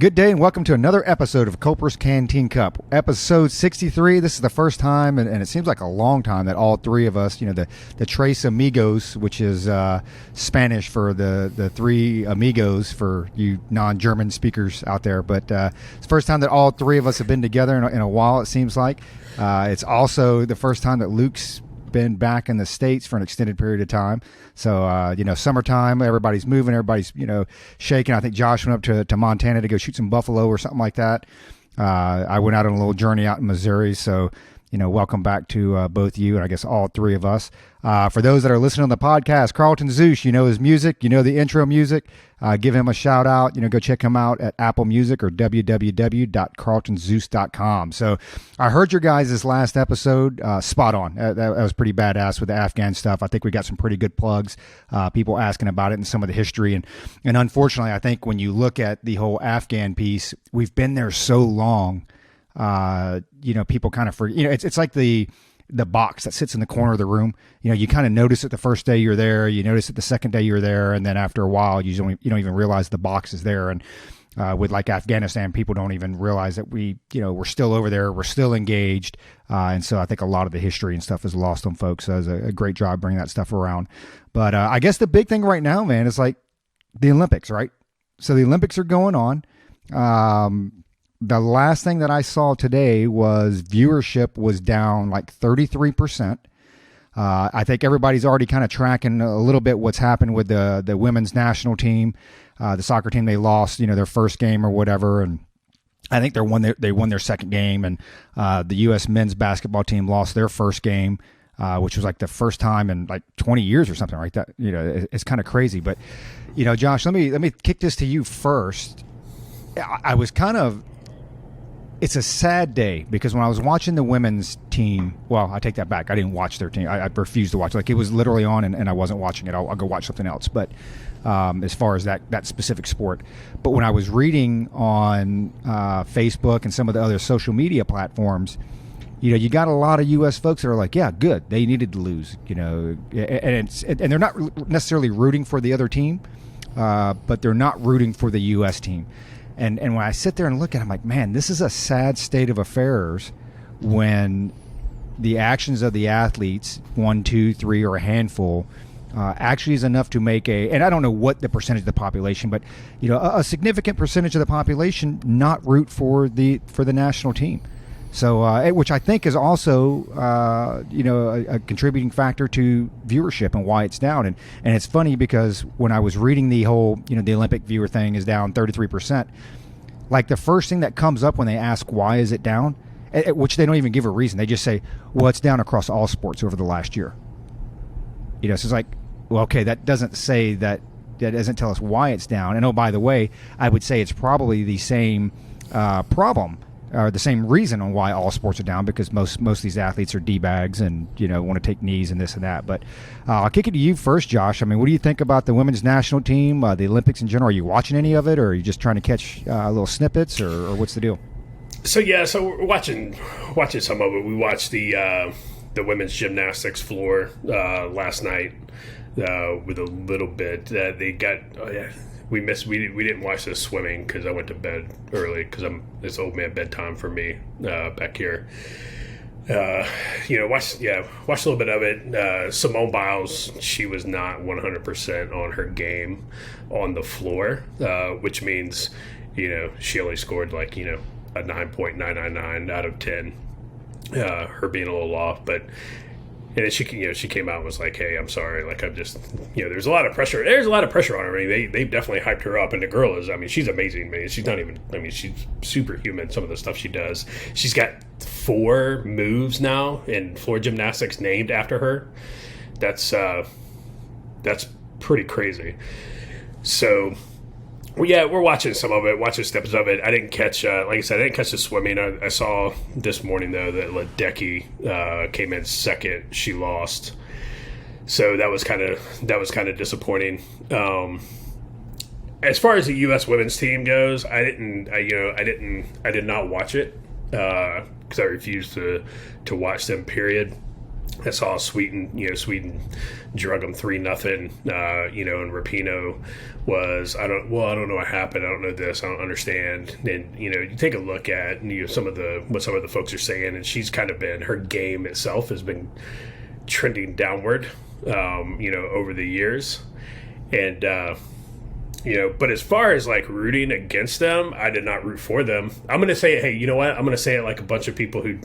Good day and welcome to another episode of Culper's Canteen Cup, episode 63. This is the first time, and it seems like a long time, that all three of us, the Tres Amigos, which is Spanish for the three amigos for you non-German speakers out there. But it's the first time that all three of us have been together in a while, it seems like. It's also the first time that Luke's been back in the States for an extended period of time. So, summertime, everybody's moving, everybody's, shaking. I think Josh went up to Montana to go shoot some buffalo or something like that. I went out on a little journey out in Missouri. So, welcome back to both you and I guess all three of us. For those that are listening on the podcast, Carlton Zeus, his music, the intro music. Give him a shout out. Go check him out at Apple Music or www.carltonzeus.com. So I heard your guys' last episode. Spot on. That was pretty badass with the Afghan stuff. I think we got some pretty good plugs. People asking about it and some of the history. And unfortunately, I think when you look at the whole Afghan piece, we've been there so long. People kind of forget. It's like the box that sits in the corner of the room. You kind of notice it the first day you're there, you notice it the second day you're there, and then after a while you don't even realize the box is there. And with like Afghanistan, people don't even realize that we're still over there, we're still engaged, and so I think a lot of the history and stuff is lost on folks. So it was a great job bringing that stuff around. But I guess the big thing right now, man, is like the Olympics, right? So the Olympics are going on. The last thing that I saw today was viewership was down like 33%. I think everybody's already kind of tracking a little bit what's happened with the women's national team, the soccer team. They lost, their first game or whatever, and I think they won their second game. And the U.S. men's basketball team lost their first game, which was like the first time in like 20 years or something like that. It's kind of crazy. But Josh, let me kick this to you first. I was kind of. It's a sad day because when I was watching the women's team, well, I take that back. I didn't watch their team. I refused to watch. Like, it was literally on and I wasn't watching it. I'll go watch something else. But as far as that specific sport. But when I was reading on Facebook and some of the other social media platforms, you got a lot of U.S. folks that are like, yeah, good. They needed to lose, and they're not necessarily rooting for the other team, but they're not rooting for the U.S. team. And when I sit there and look at it, I'm like, man, this is a sad state of affairs when the actions of the athletes, 1, 2, 3, or a handful, actually is enough to make and I don't know what the percentage of the population, but a significant percentage of the population not root for the national team. So, which I think is also, a contributing factor to viewership and why it's down. And it's funny because when I was reading the whole, the Olympic viewer thing is down 33%, like the first thing that comes up when they ask why is it down, which they don't even give a reason. They just say, well, it's down across all sports over the last year. So it's like, well, okay, that doesn't say that doesn't tell us why it's down. And oh, by the way, I would say it's probably the same problem. Or the same reason on why all sports are down, because most of these athletes are D-bags and want to take knees and this and that. But I'll kick it to you first, Josh. I mean, what do you think about the women's national team, the Olympics in general? Are you watching any of it, or are you just trying to catch little snippets, or what's the deal? So we're watching some of it. We watched the women's gymnastics floor last night with a little bit. They got. We didn't watch the swimming because I went to bed early because it's old man bedtime for me back here. Watched a little bit of it. Simone Biles, she was not 100% on her game on the floor, which means she only scored like a 9.999 out of 10. Her being a little off, but. And then she came out and was like, "Hey, I'm sorry. Like, I'm just, there's a lot of pressure. There's a lot of pressure on her. I mean, they definitely hyped her up, and the girl is. I mean, she's amazing, man. She's not even. I mean, she's superhuman. Some of the stuff she does. She's got 4 moves now in floor gymnastics named after her. That's pretty crazy. So. Well, yeah, we're watching some of it, watching snippets of it. I didn't catch, like I said, I didn't catch the swimming. I saw this morning, though, that Ledecky came in second. She lost. So that was kind of disappointing. As far as the U.S. women's team goes, I did not watch it because I refused to watch them, period. I saw Sweden drug them 3-0. And Rapinoe was I don't know what happened. I don't know this. I don't understand. And you take a look at what some of the folks are saying, and she's kind of been, her game itself has been trending downward, over the years, and. But as far as like rooting against them, I did not root for them. I'm going to say it. Hey, you know what? I'm going to say it like a bunch of people who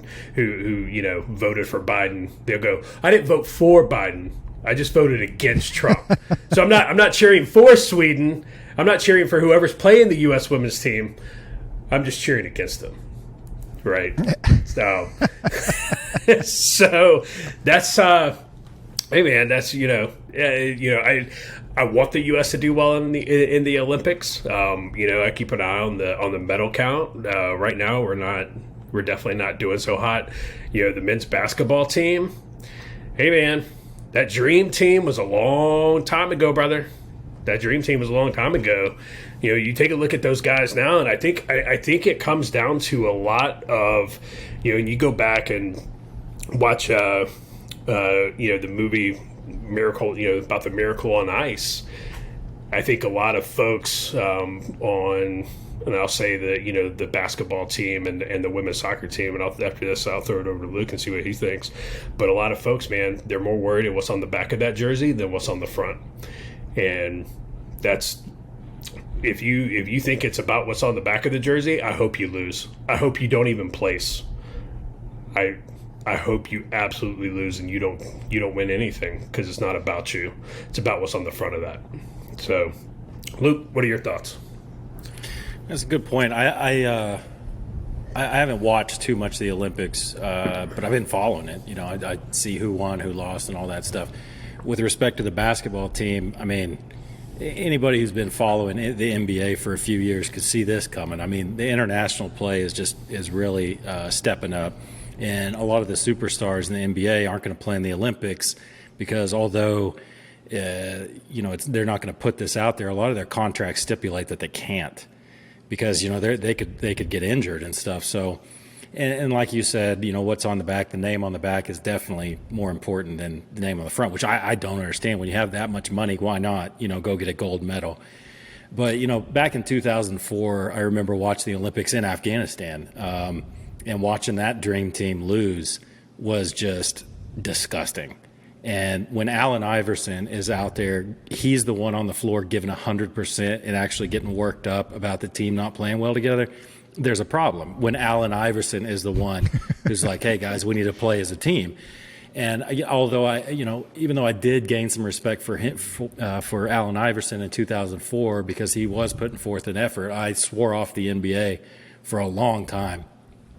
voted for Biden. They'll go, I didn't vote for Biden. I just voted against Trump. So I'm not cheering for Sweden. I'm not cheering for whoever's playing the U.S. women's team. I'm just cheering against them. Right. So that's hey man, that's I want the U.S. to do well in the Olympics. I keep an eye on the medal count. Right now, we're definitely not doing so hot. The men's basketball team. Hey man, that dream team was a long time ago, brother. That dream team was a long time ago. You take a look at those guys now, and I think it comes down to a lot of, and you go back and watch, the movie Miracle, about the Miracle on Ice. I think a lot of folks and I'll say the basketball team and the women's soccer team, and after this I'll throw it over to Luke and see what he thinks. But a lot of folks, man, they're more worried at what's on the back of that jersey than what's on the front. And that's, if you think it's about what's on the back of the jersey, I hope you lose. I hope you don't even place. I hope you absolutely lose and you don't win anything, because it's not about you. It's about what's on the front of that. So, Luke, what are your thoughts? That's a good point. I haven't watched too much of the Olympics, but I've been following it. I see who won, who lost, and all that stuff. With respect to the basketball team, I mean, anybody who's been following the NBA for a few years could see this coming. I mean, the international play is really stepping up. And a lot of the superstars in the NBA aren't going to play in the Olympics because although, they're not going to put this out there, a lot of their contracts stipulate that they can't because, they could get injured and stuff. So, and like you said, what's on the back, the name on the back is definitely more important than the name on the front, which I don't understand. When you have that much money, why not, go get a gold medal? But, back in 2004, I remember watching the Olympics in Afghanistan. And watching that dream team lose was just disgusting. And when Allen Iverson is out there, he's the one on the floor giving 100% and actually getting worked up about the team not playing well together. There's a problem when Allen Iverson is the one who's like, hey, guys, we need to play as a team. And although even though I did gain some respect for him, for Allen Iverson in 2004 because he was putting forth an effort, I swore off the NBA for a long time.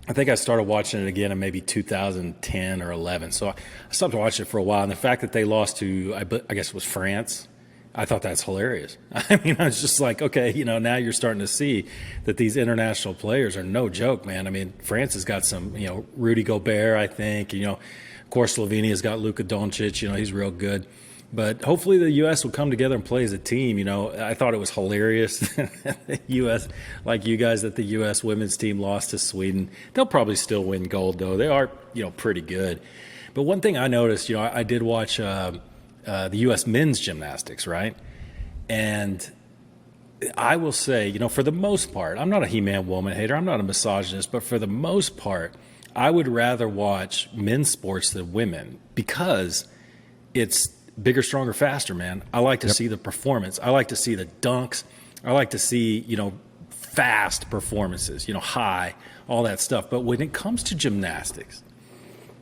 I think I started watching it again in maybe 2010 or 11. So I stopped watching it for a while. And the fact that they lost to, I guess it was France, I thought that's hilarious. I mean, I was just like, okay, now you're starting to see that these international players are no joke, man. I mean, France has got some, Rudy Gobert, I think. Of course, Slovenia's got Luka Doncic. He's real good. But hopefully the U.S. will come together and play as a team. I thought it was hilarious that the U.S., like you guys, that the U.S. women's team lost to Sweden. They'll probably still win gold, though. They are, pretty good. But one thing I noticed, I did watch the U.S. men's gymnastics, right? And I will say, for the most part, I'm not a He-Man woman hater. I'm not a misogynist. But for the most part, I would rather watch men's sports than women because it's bigger, stronger, faster, man. I like to see the performance. I like to see the dunks. I like to see, fast performances, high, all that stuff. But when it comes to gymnastics,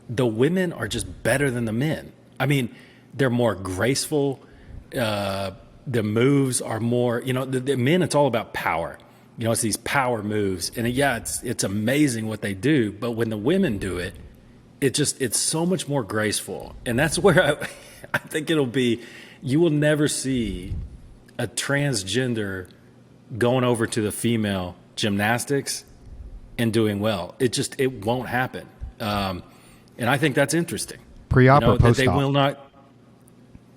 the women are just better than the men. I mean, they're more graceful. The moves are more, the men, it's all about power. It's these power moves. And it's amazing what they do. But when the women do it, it's so much more graceful. And that's where I think it'll be, you will never see a transgender going over to the female gymnastics and doing well. It won't happen. And I think that's interesting. Pre-op or post-op? They will not,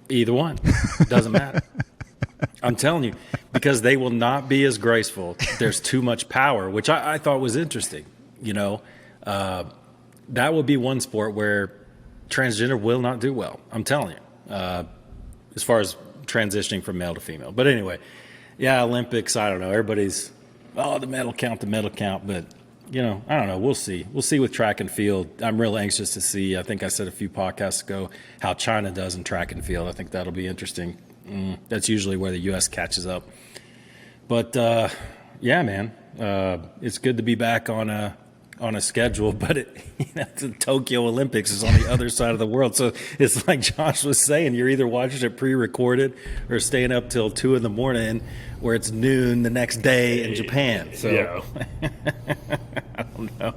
either one. Doesn't matter. I'm telling you, because they will not be as graceful. There's too much power, which I thought was interesting. That will be one sport where transgender will not do well. I'm telling you, as far as transitioning from male to female. But anyway, yeah, Olympics, I don't know. Everybody's, the medal count. But, I don't know. We'll see. We'll see with track and field. I'm real anxious to see. I think I said a few podcasts ago how China does in track and field. I think that'll be interesting. That's usually where the U.S. catches up. But, yeah, man, it's good to be back on a schedule, but the Tokyo Olympics is on the other side of the world. So it's like Josh was saying, you're either watching it pre-recorded or staying up till 2 a.m. where it's noon the next day in Japan. So yeah. I don't know.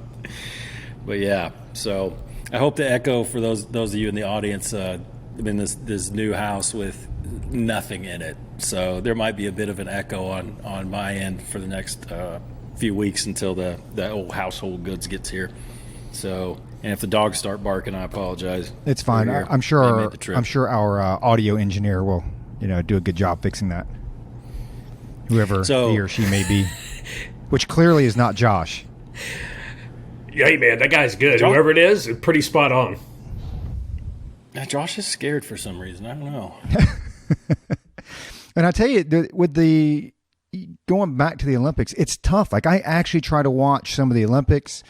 But yeah, so I hope to echo for those of you in the audience, I'm in this new house with nothing in it. So there might be a bit of an echo on my end for the next few weeks until the old household goods gets here. So, and if the dogs start barking, I apologize. It's fine. I'm sure our audio engineer will, do a good job fixing that. Whoever he or she may be, which clearly is not Josh. Hey man, that guy's good. Whoever it is, pretty spot on. Now, Josh is scared for some reason. I don't know. And I tell you, with the going back to the Olympics, it's tough. Like I actually try to watch some of the Olympics,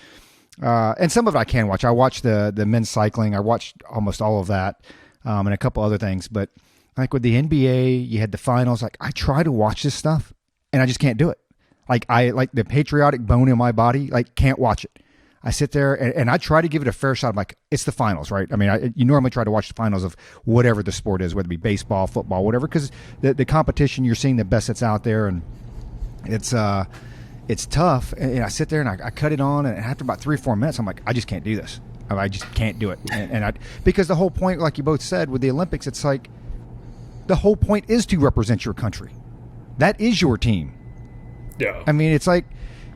and some of it I can watch. I watched the men's cycling. I watched almost all of that, and a couple other things. But like with the NBA, you had the finals. Like I try to watch this stuff, and I just can't do it. Like the patriotic bone in my body, like can't watch it. I sit there and I try to give it a fair shot. I'm like, it's the finals, right? I mean, you normally try to watch the finals of whatever the sport is, whether it be baseball, football, whatever, because the competition, you're seeing the best that's out there, and it's tough. And I sit there and I cut it on, and after about 3 or 4 minutes, I'm like, I just can't do this. I just can't do it. Because the whole point, like you both said, with the Olympics, it's like the whole point is to represent your country. That is your team. Yeah. I mean, it's like,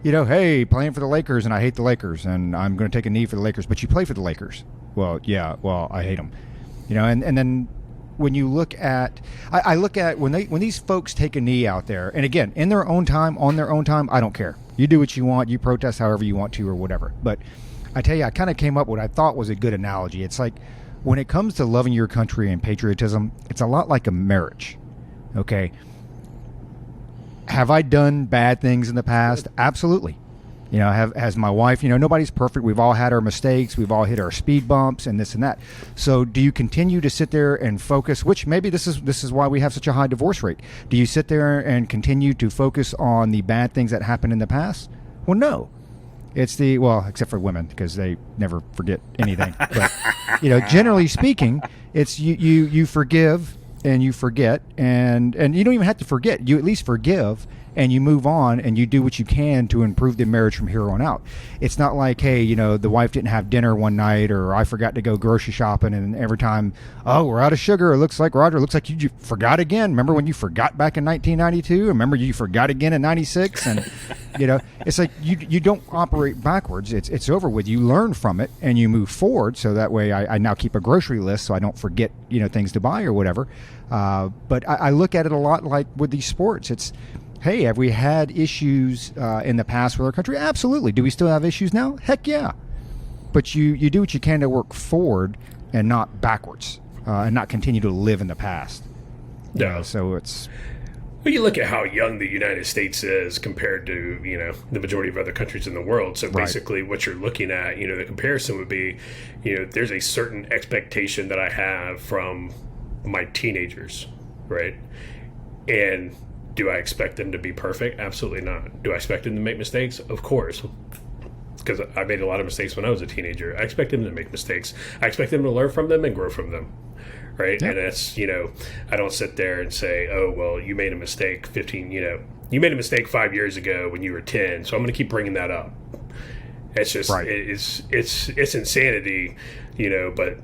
hey, playing for the Lakers, and I hate the Lakers, and I'm going to take a knee for the Lakers, but you play for the Lakers. Well, yeah, I hate them. And then when you look at, I look at when these folks take a knee out there, and again, in their own time, on their own time, I don't care. You do what you want, you protest however you want to or whatever. But I tell you, I kind of came up with what I thought was a good analogy. It's like when it comes to loving your country and patriotism, it's a lot like a marriage, okay? Have I done bad things in the past? Absolutely. Has my wife, nobody's perfect. We've all had our mistakes. We've all hit our speed bumps and this and that. So do you continue to sit there and focus, which maybe this is why we have such a high divorce rate. Do you sit there and continue to focus on the bad things that happened in the past? Well, no. It's except for women, because they never forget anything. But, generally speaking, it's you forgive and you forget, and you don't even have to forget. You at least forgive, and you move on, and you do what you can to improve the marriage from here on out. It's not like, hey, the wife didn't have dinner one night, or I forgot to go grocery shopping, and every time, we're out of sugar. It looks like, Roger, it looks like you forgot again. Remember when you forgot back in 1992? Remember you forgot again in 96? And, it's like you don't operate backwards. It's over with. You learn from it, and you move forward, so that way I now keep a grocery list so I don't forget, things to buy or whatever. But I look at it a lot like with these sports. It's, hey, have we had issues in the past with our country? Absolutely. Do we still have issues now? Heck yeah. But you do what you can to work forward and not backwards, and not continue to live in the past. Yeah. So it's... Well, you look at how young the United States is compared to, the majority of other countries in the world. So basically what you're looking at, the comparison would be, there's a certain expectation that I have from my teenagers, right? And do I expect them to be perfect? Absolutely not. Do I expect them to make mistakes? Of course. Because I made a lot of mistakes when I was a teenager. I expect them to make mistakes. I expect them to learn from them and grow from them. Right? Yep. And that's, I don't sit there and say, oh, well, you made a mistake you made a mistake 5 years ago when you were 10, so I'm going to keep bringing that up. It's just, it's insanity, but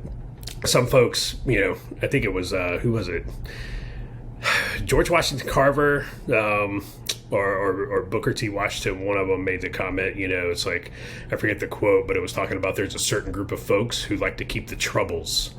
some folks, I think it was, who was it? George Washington Carver, or Booker T. Washington, one of them made the comment, it's like, I forget the quote, but it was talking about there's a certain group of folks who like to keep the troubles.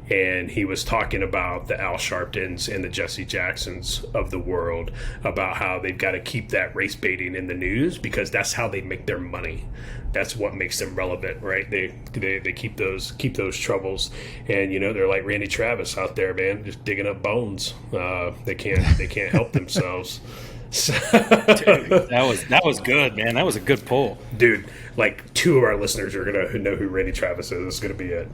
And he was talking about the Al Sharptons and the Jesse Jacksons of the world, about how they've got to keep that race baiting in the news because that's how they make their money. That's what makes them relevant, right? They keep those troubles, and they're like Randy Travis out there, man, just digging up bones. They can't help themselves. Dude, that was good, man. That was a good pull, dude. Like 2 of our listeners are gonna know who Randy Travis is. This is gonna be it.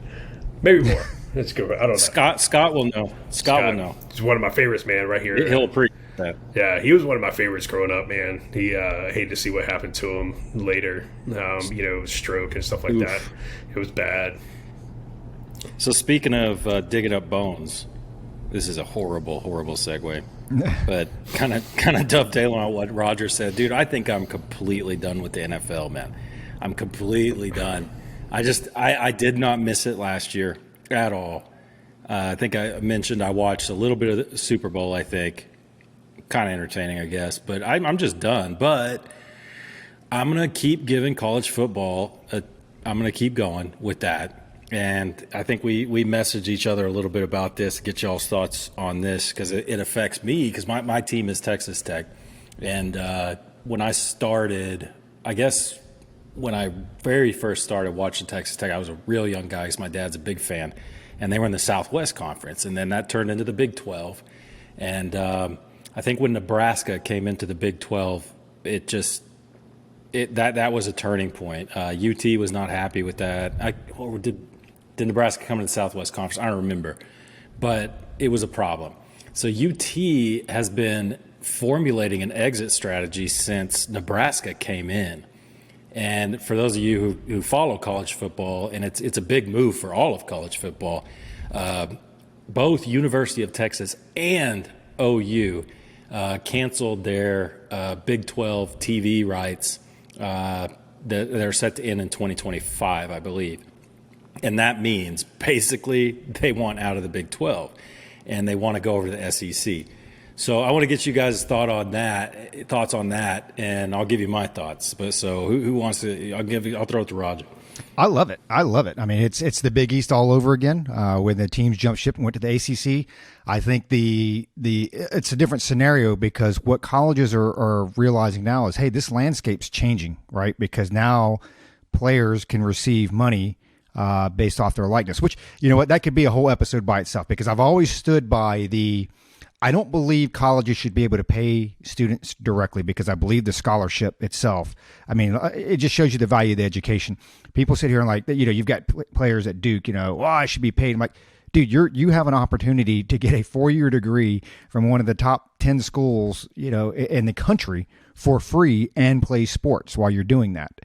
Maybe more. Let's go. I don't know. Scott will know. Scott will know. He's one of my favorites, man. Right here. He'll appreciate that. Yeah, he was one of my favorites growing up, man. He hated to see what happened to him later. Stroke and stuff like that. It was bad. So speaking of digging up bones, this is a horrible segue. But kind of dovetailing on what Roger said, dude. I think I'm completely done with the NFL, man. I'm completely done. I did not miss it last year at all. I think I mentioned I watched a little bit of the Super Bowl, I think. Kind of entertaining, I guess. But I'm just done. But I'm going to keep giving college football I'm going to keep going with that. And I think we messaged each other a little bit about this, get y'all's thoughts on this, because it affects me, because my team is Texas Tech. And when I started, I guess when I very first started watching Texas Tech, I was a real young guy because my dad's a big fan. And they were in the Southwest Conference, and then that turned into the Big 12. And I think when Nebraska came into the Big 12, that was a turning point. UT was not happy with that. Did Nebraska come into the Southwest Conference? I don't remember. But it was a problem. So UT has been formulating an exit strategy since Nebraska came in. And for those of you who follow college football, and it's a big move for all of college football, both University of Texas and OU canceled their Big 12 TV rights that are set to end in 2025, I believe. And that means basically they want out of the Big 12 and they want to go over to the SEC. So I want to get you guys' thoughts on that, and I'll give you my thoughts. But so who wants to? I'll throw it to Roger. I love it. I mean, it's the Big East all over again. When the teams jumped ship and went to the ACC, I think it's a different scenario, because what colleges are realizing now is, hey, this landscape's changing, right? Because now players can receive money based off their likeness. Which, you know what, that could be a whole episode by itself, because I've always stood by I don't believe colleges should be able to pay students directly, because I believe the scholarship itself, I mean, it just shows you the value of the education. People sit here and like, you've got players at Duke, I should be paid. I'm like, dude, you have an opportunity to get a 4-year degree from one of the top 10 schools, in the country for free and play sports while you're doing that.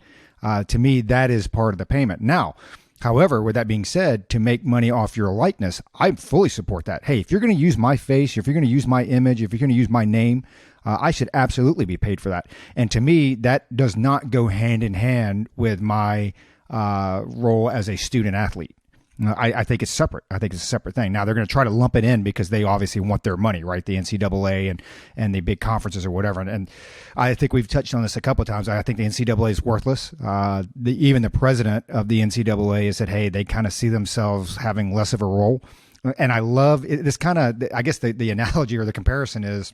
To me, that is part of the payment. Now, however, with that being said, to make money off your likeness, I fully support that. Hey, if you're going to use my face, if you're going to use my image, if you're going to use my name, I should absolutely be paid for that. And to me, that does not go hand in hand with my role as a student athlete. I think it's separate. I think it's a separate thing. Now, they're going to try to lump it in because they obviously want their money, right? The NCAA and the big conferences or whatever. And I think we've touched on this a couple of times. I think the NCAA is worthless. Even the president of the NCAA has said, hey, they kind of see themselves having less of a role. And I love this kind of, I guess the analogy or the comparison is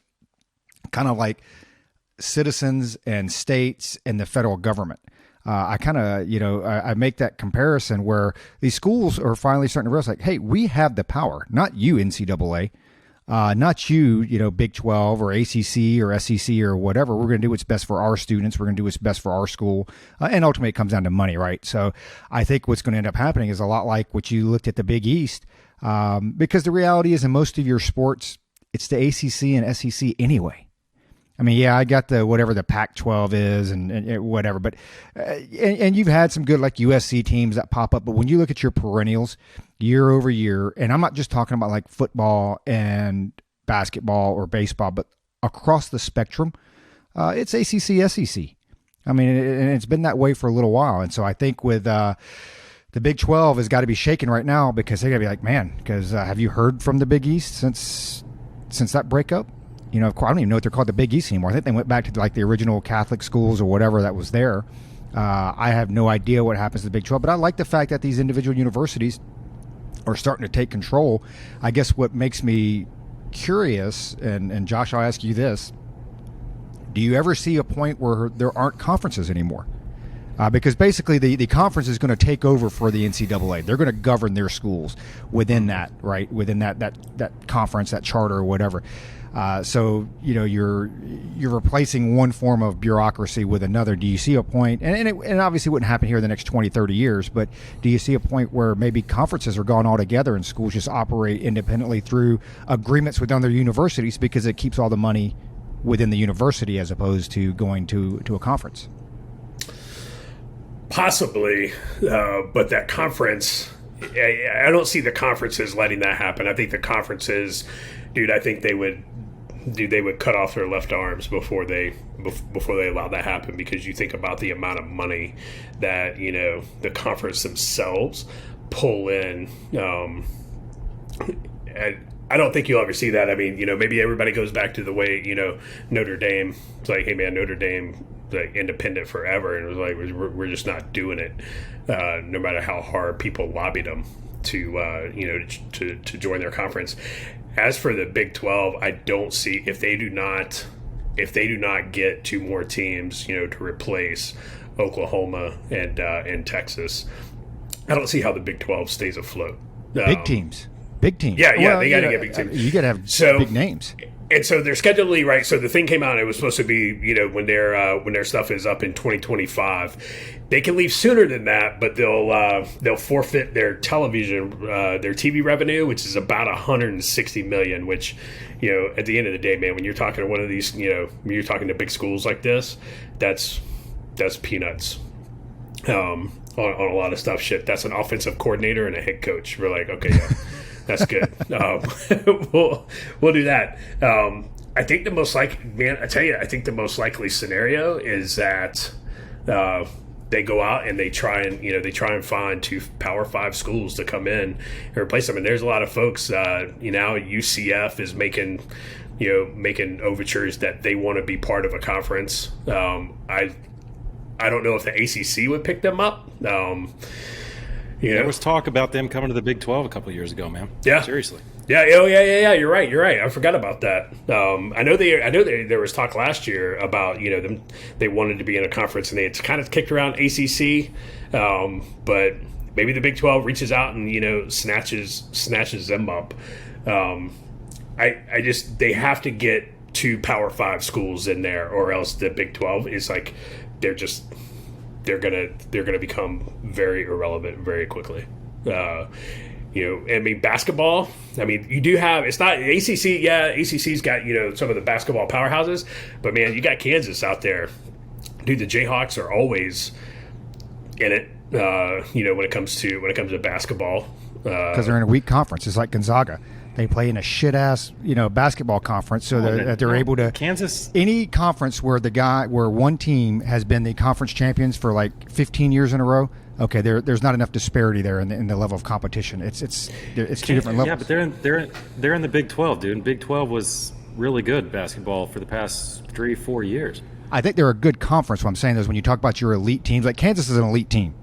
kind of like citizens and states and the federal government. I kind of, I make that comparison where these schools are finally starting to realize, like, hey, we have the power, not you, NCAA, not you, Big 12 or ACC or SEC or whatever. We're going to do what's best for our students. We're going to do what's best for our school. And ultimately, it comes down to money, right? So I think what's going to end up happening is a lot like what you looked at the Big East, because the reality is in most of your sports, it's the ACC and SEC anyway. I mean, yeah, I got the whatever the Pac-12 is and whatever, but and you've had some good like USC teams that pop up. But when you look at your perennials year over year, and I'm not just talking about like football and basketball or baseball, but across the spectrum, it's ACC, SEC. I mean, and it's been that way for a little while. And so I think with the Big 12 has got to be shaken right now, because they got to be like, man, because have you heard from the Big East since that breakup? You know, of course, I don't even know if they're called the Big East anymore. I think they went back to like the original Catholic schools or whatever that was there. I have no idea what happens to the Big 12, but I like the fact that these individual universities are starting to take control. I guess what makes me curious, and Josh, I'll ask you this, do you ever see a point where there aren't conferences anymore? Because basically the conference is going to take over for the NCAA. They're going to govern their schools within that, right? Within that conference, that charter or whatever. So, you know, you're replacing one form of bureaucracy with another. Do you see a point, and it obviously wouldn't happen here in the next 20, 30 years, but do you see a point where maybe conferences are gone altogether and schools just operate independently through agreements with other universities because it keeps all the money within the university as opposed to going to a conference? Possibly, but that conference, I don't see the conferences letting that happen. I think the conferences, dude, I think they would cut off their left arms before they allow that happen, because you think about the amount of money that, you know, the conference themselves pull in. I don't think you'll ever see that. I mean, you know, maybe everybody goes back to the way, you know, Notre Dame. It's like, hey man, Notre Dame, like, independent forever, and it was like we're just not doing it, no matter how hard people lobbied them to to join their conference. As for the Big 12, I don't see, if they do not get two more teams, you know, to replace Oklahoma and Texas, I don't see how the Big 12 stays afloat. Big teams. Yeah, well, they got to get big teams. You got to have big names. And so they're scheduled right. So the thing came out. It was supposed to be, you know, when their stuff is up in 2025. They can leave sooner than that, but they'll forfeit their their TV revenue, which is about $160 million. Which, you know, at the end of the day, man, when you're talking to one of these, you know, when you're talking to big schools like this, that's peanuts. On a lot of stuff. Shit, that's an offensive coordinator and a head coach. We're like, okay, yeah. That's good. We'll do that. I think the most I think the most likely scenario is that they go out and they try and find two Power 5 schools to come in and replace them. And there's a lot of folks, UCF is making overtures that they want to be part of a conference. I don't know if the ACC would pick them up. There was talk about them coming to the Big 12 a couple of years ago, man. Yeah, seriously. Yeah. Oh, yeah. You're right. I forgot about that. I know there was talk last year about, you know, them. They wanted to be in a conference and they had kind of kicked around ACC, but maybe the Big 12 reaches out and, you know, snatches them up. They have to get two Power 5 schools in there, or else the Big 12 is like they're gonna become very irrelevant very quickly. I mean, basketball. I mean, you do have, it's not ACC. Yeah, ACC's got, you know, some of the basketball powerhouses, but man, you got Kansas out there, dude. The Jayhawks are always in it. When it comes to basketball, because they're in a weak conference. It's like Gonzaga. They play in a shit-ass, you know, basketball conference, so that they're able to. Kansas. Any conference where one team has been the conference champions for like 15 years in a row. Okay, there's not enough disparity there in the level of competition. It's two different levels. Yeah, but they're in the Big 12, dude. And Big 12 was really good basketball for the past 3-4 years. I think they're a good conference. What I'm saying is, when you talk about your elite teams, like Kansas is an elite team,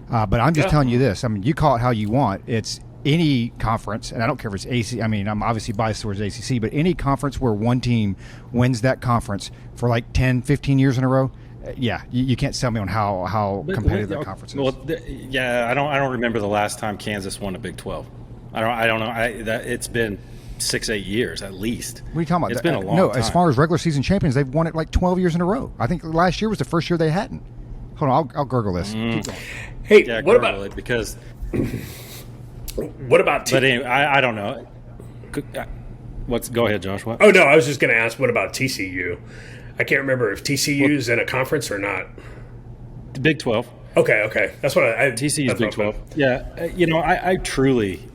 but I'm just telling you this. I mean, you call it how you want. It's any conference, and I don't care if it's ACC. I mean, I'm obviously biased towards ACC, but any conference where one team wins that conference for like 10, 15 years in a row, you can't sell me on how competitive that conference is. Well, I don't remember the last time Kansas won a Big 12. I don't know. It's been 6-8 years at least. What are you talking about? It's been a long time. As far as regular season champions, they've won it like 12 years in a row. I think last year was the first year they hadn't. Hold on, I'll gurgle this. Keep going. Hey, what about it? Because what about? But anyway, I don't know. Go ahead, Josh. What? Oh no, I was just going to ask. What about TCU? I can't remember if TCU's in a conference or not. The Big 12. Okay. That's what TCU's Big 12. Yeah, I truly,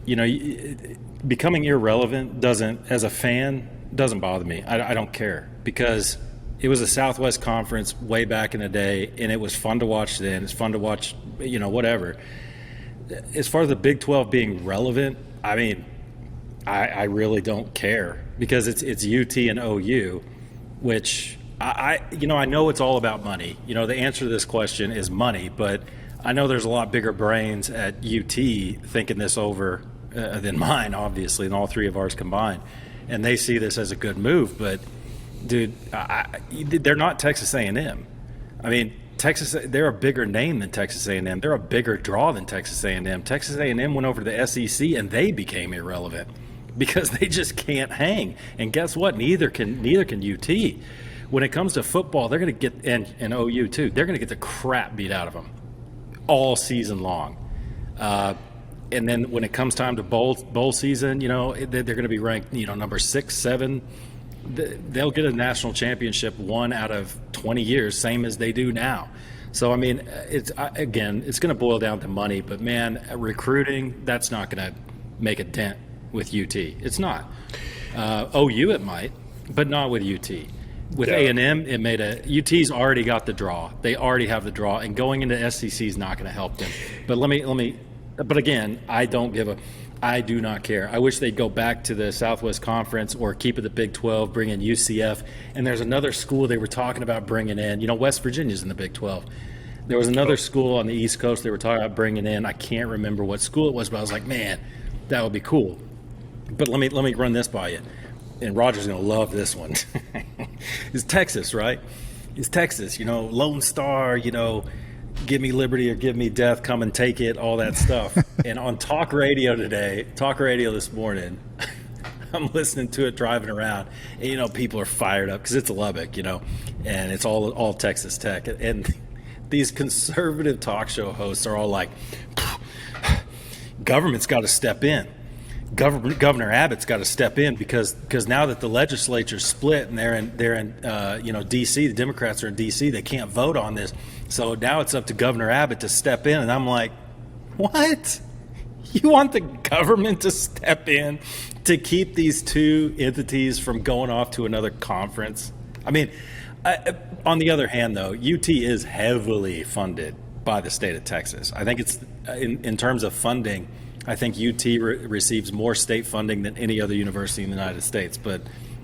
becoming irrelevant as a fan, doesn't bother me. I don't care, because it was a Southwest Conference way back in the day, and it was fun to watch then. It's fun to watch, whatever. As far as the Big 12 being relevant, I mean, I really don't care because it's UT and OU, which I know it's all about money. The answer to this question is money, but I know there's a lot bigger brains at UT thinking this over than mine, obviously, and all three of ours combined. And they see this as a good move, but dude, they're not Texas A&M. I mean, they're a bigger name than Texas A&M. They're a bigger draw than Texas A&M. Texas A&M went over to the SEC and they became irrelevant because they just can't hang. And guess what? Neither can UT. When it comes to football, they're going to get, and OU too, they're going to get the crap beat out of them all season long. And then when it comes time to bowl season, they're going to be ranked, number 6, 7. They'll get a national championship 1 out of 20 years, same as they do now. So, I mean, it's going to boil down to money. But, man, recruiting, that's not going to make a dent with UT. It's not. OU it might, but not with UT. With A&M, UT's already got the draw. They already have the draw, and going into SEC is not going to help them. But but again, I do not care. I wish they'd go back to the Southwest Conference or keep it the Big 12, bring in UCF. And there's another school they were talking about bringing in. West Virginia's in the Big 12. There was another school on the East Coast they were talking about bringing in. I can't remember what school it was, but I was like, man, that would be cool. But let me run this by you. And Roger's going to love this one. It's Texas, right? It's Texas, Lone Star, give me liberty or give me death, come and take it, all that stuff. And on talk radio this morning, I'm listening to it driving around, and people are fired up because it's Lubbock, and it's all Texas Tech. And these conservative talk show hosts are all like, government's got to step in. Governor Abbott's got to step in because now that the legislature's split and they're in D.C., the Democrats are in D.C., they can't vote on this. So now it's up to Governor Abbott to step in. And I'm like, what? You want the government to step in to keep these two entities from going off to another conference? I mean, on the other hand, though, UT is heavily funded by the state of Texas. I think it's in terms of funding, I think UT receives more state funding than any other university in the United States. But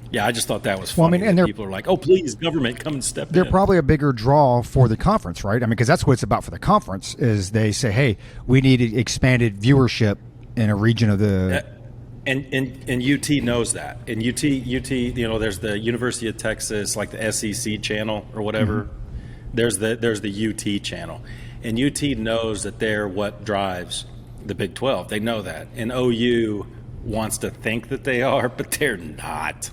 yeah, I just thought that was funny. Well, I mean, and people are like, "Oh, please, government, come and step in." They're probably a bigger draw for the conference, right? I mean, because that's what it's about for the conference. Is they say, "Hey, we need expanded viewership in a region of the." And UT knows that. And UT, there's the University of Texas, like the SEC channel or whatever. Mm-hmm. There's the UT channel, and UT knows that they're what drives the Big 12. They know that. And OU wants to think that they are, but they're not.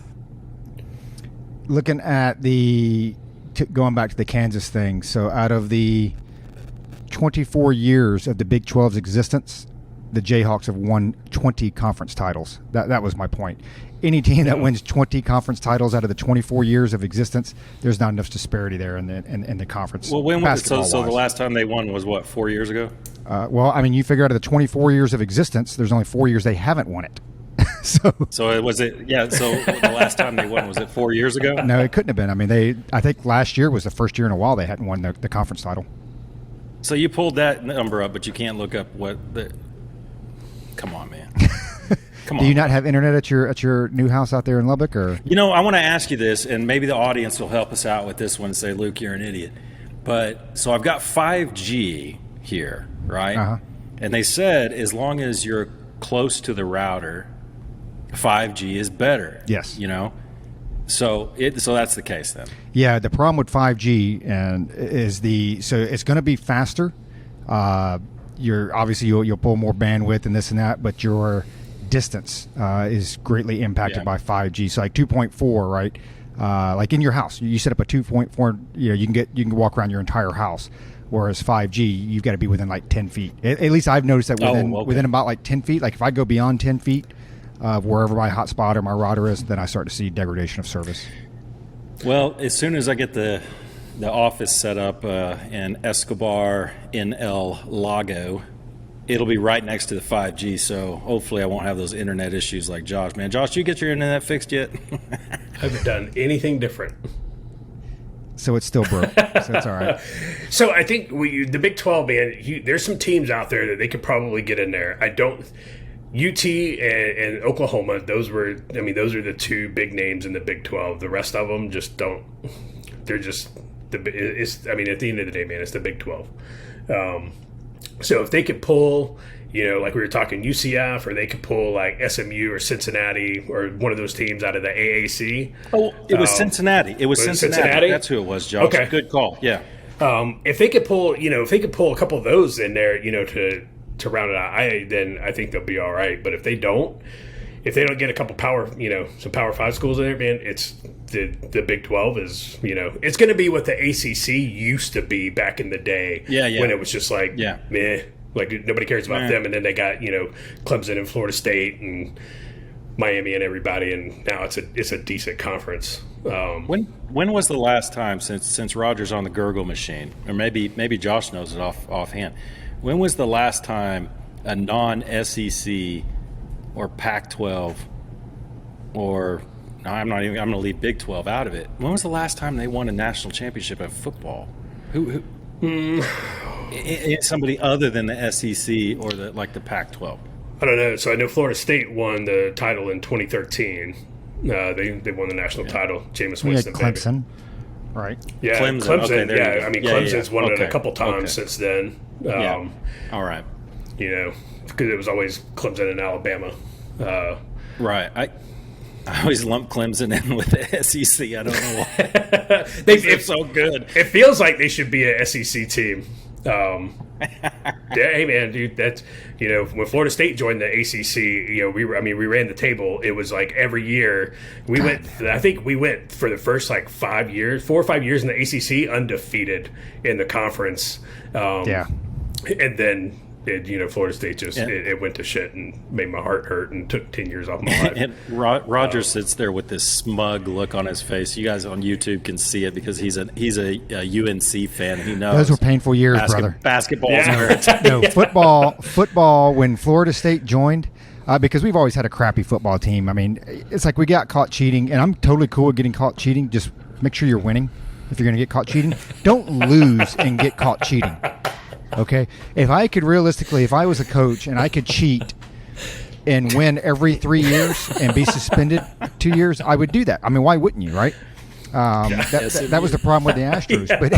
Looking at going back to the Kansas thing, so out of the 24 years of the Big 12's existence, the Jayhawks have won 20 conference titles. That was my point. Any team that wins 20 conference titles out of the 24 years of existence, there's not enough disparity there in the conference. Well, when was it? So the last time they won was what, 4 years ago? Well, I mean, you figure out of the 24 years of existence, there's only 4 years they haven't won it. So it was it? Yeah. So the last time they won, was it 4 years ago? No, it couldn't have been. I mean, I think last year was the first year in a while they hadn't won the conference title. So you pulled that number up, but you can't look up what the. Come on, man. Do you not have internet at your new house out there in Lubbock, or? I want to ask you this, and maybe the audience will help us out with this one and say, Luke, you're an idiot. But so I've got 5G here, right? Uh-huh. And they said as long as you're close to the router, 5G is better. Yes. So that's the case then. Yeah, the problem with 5G so it's going to be faster. You'll pull more bandwidth and this and that, but your distance is greatly impacted by 5G. So like 2.4, right? Like in your house, you set up a 2.4. You can walk around your entire house. Whereas 5G, you've got to be within like 10 feet. At least I've noticed that within about like 10 feet. Like if I go beyond 10 feet of wherever my hotspot or my router is, then I start to see degradation of service. Well, as soon as I get the office set up in Escobar in El Lago, it'll be right next to the 5G, so hopefully I won't have those internet issues like Josh. Man, Josh, you get your internet fixed yet? I haven't done anything different. So it's still broke, so it's all right. So I think the Big 12, man, there's some teams out there that they could probably get in there. UT and Oklahoma, those are the two big names in the Big 12. The rest of them just don't. They're just at the end of the day, man, it's the Big 12. So if they could pull, like we were talking UCF, or they could pull like SMU or Cincinnati or one of those teams out of the AAC. Oh, it was Cincinnati. It was Cincinnati. That's who it was, Josh. Okay, good call. Yeah. If they could pull, a couple of those in there, to round it out, then I think they'll be all right. But if they don't get a couple some Power 5 schools in there, man, it's the Big 12 is, it's going to be what the ACC used to be back in the day. Yeah. When it was just like, meh, like nobody cares about them. And then they got, Clemson and Florida State and Miami and everybody. And now it's a decent conference. When was the last time since Roger's on the gurgle machine, or maybe Josh knows it offhand? When was the last time a non-SEC or Pac-12 or I'm going to leave Big 12 out of it? When was the last time they won a national championship in football? Who somebody other than the SEC or the Pac-12? I don't know. So I know Florida State won the title in 2013. They won the national title. Jameis Winston, Clemson, right? Yeah, Clemson. Okay, Clemson's won it a couple times since then. All right. Because it was always Clemson and Alabama. Right. I always lump Clemson in with the SEC. I don't know why. They're so good. It feels like they should be an SEC team. Hey man, dude, that's when Florida State joined the ACC, we ran the table. It was like every year we went. I think we went for the first 4 or 5 years in the ACC undefeated in the conference. And then Florida State just it went to shit and made my heart hurt and took 10 years off my life. And Roger sits there with this smug look on his face. You guys on YouTube can see it because he's a UNC fan. He knows those were painful years, brother. Basketball is where it's no football. When Florida State joined, because we've always had a crappy football team. I mean, it's like we got caught cheating, and I'm totally cool with getting caught cheating. Just make sure you're winning. If you're going to get caught cheating, don't lose and get caught cheating. Okay, if I was a coach and I could cheat and win every 3 years and be suspended 2 years, I would do that. I mean, why wouldn't you, right? That was the problem with the Astros. But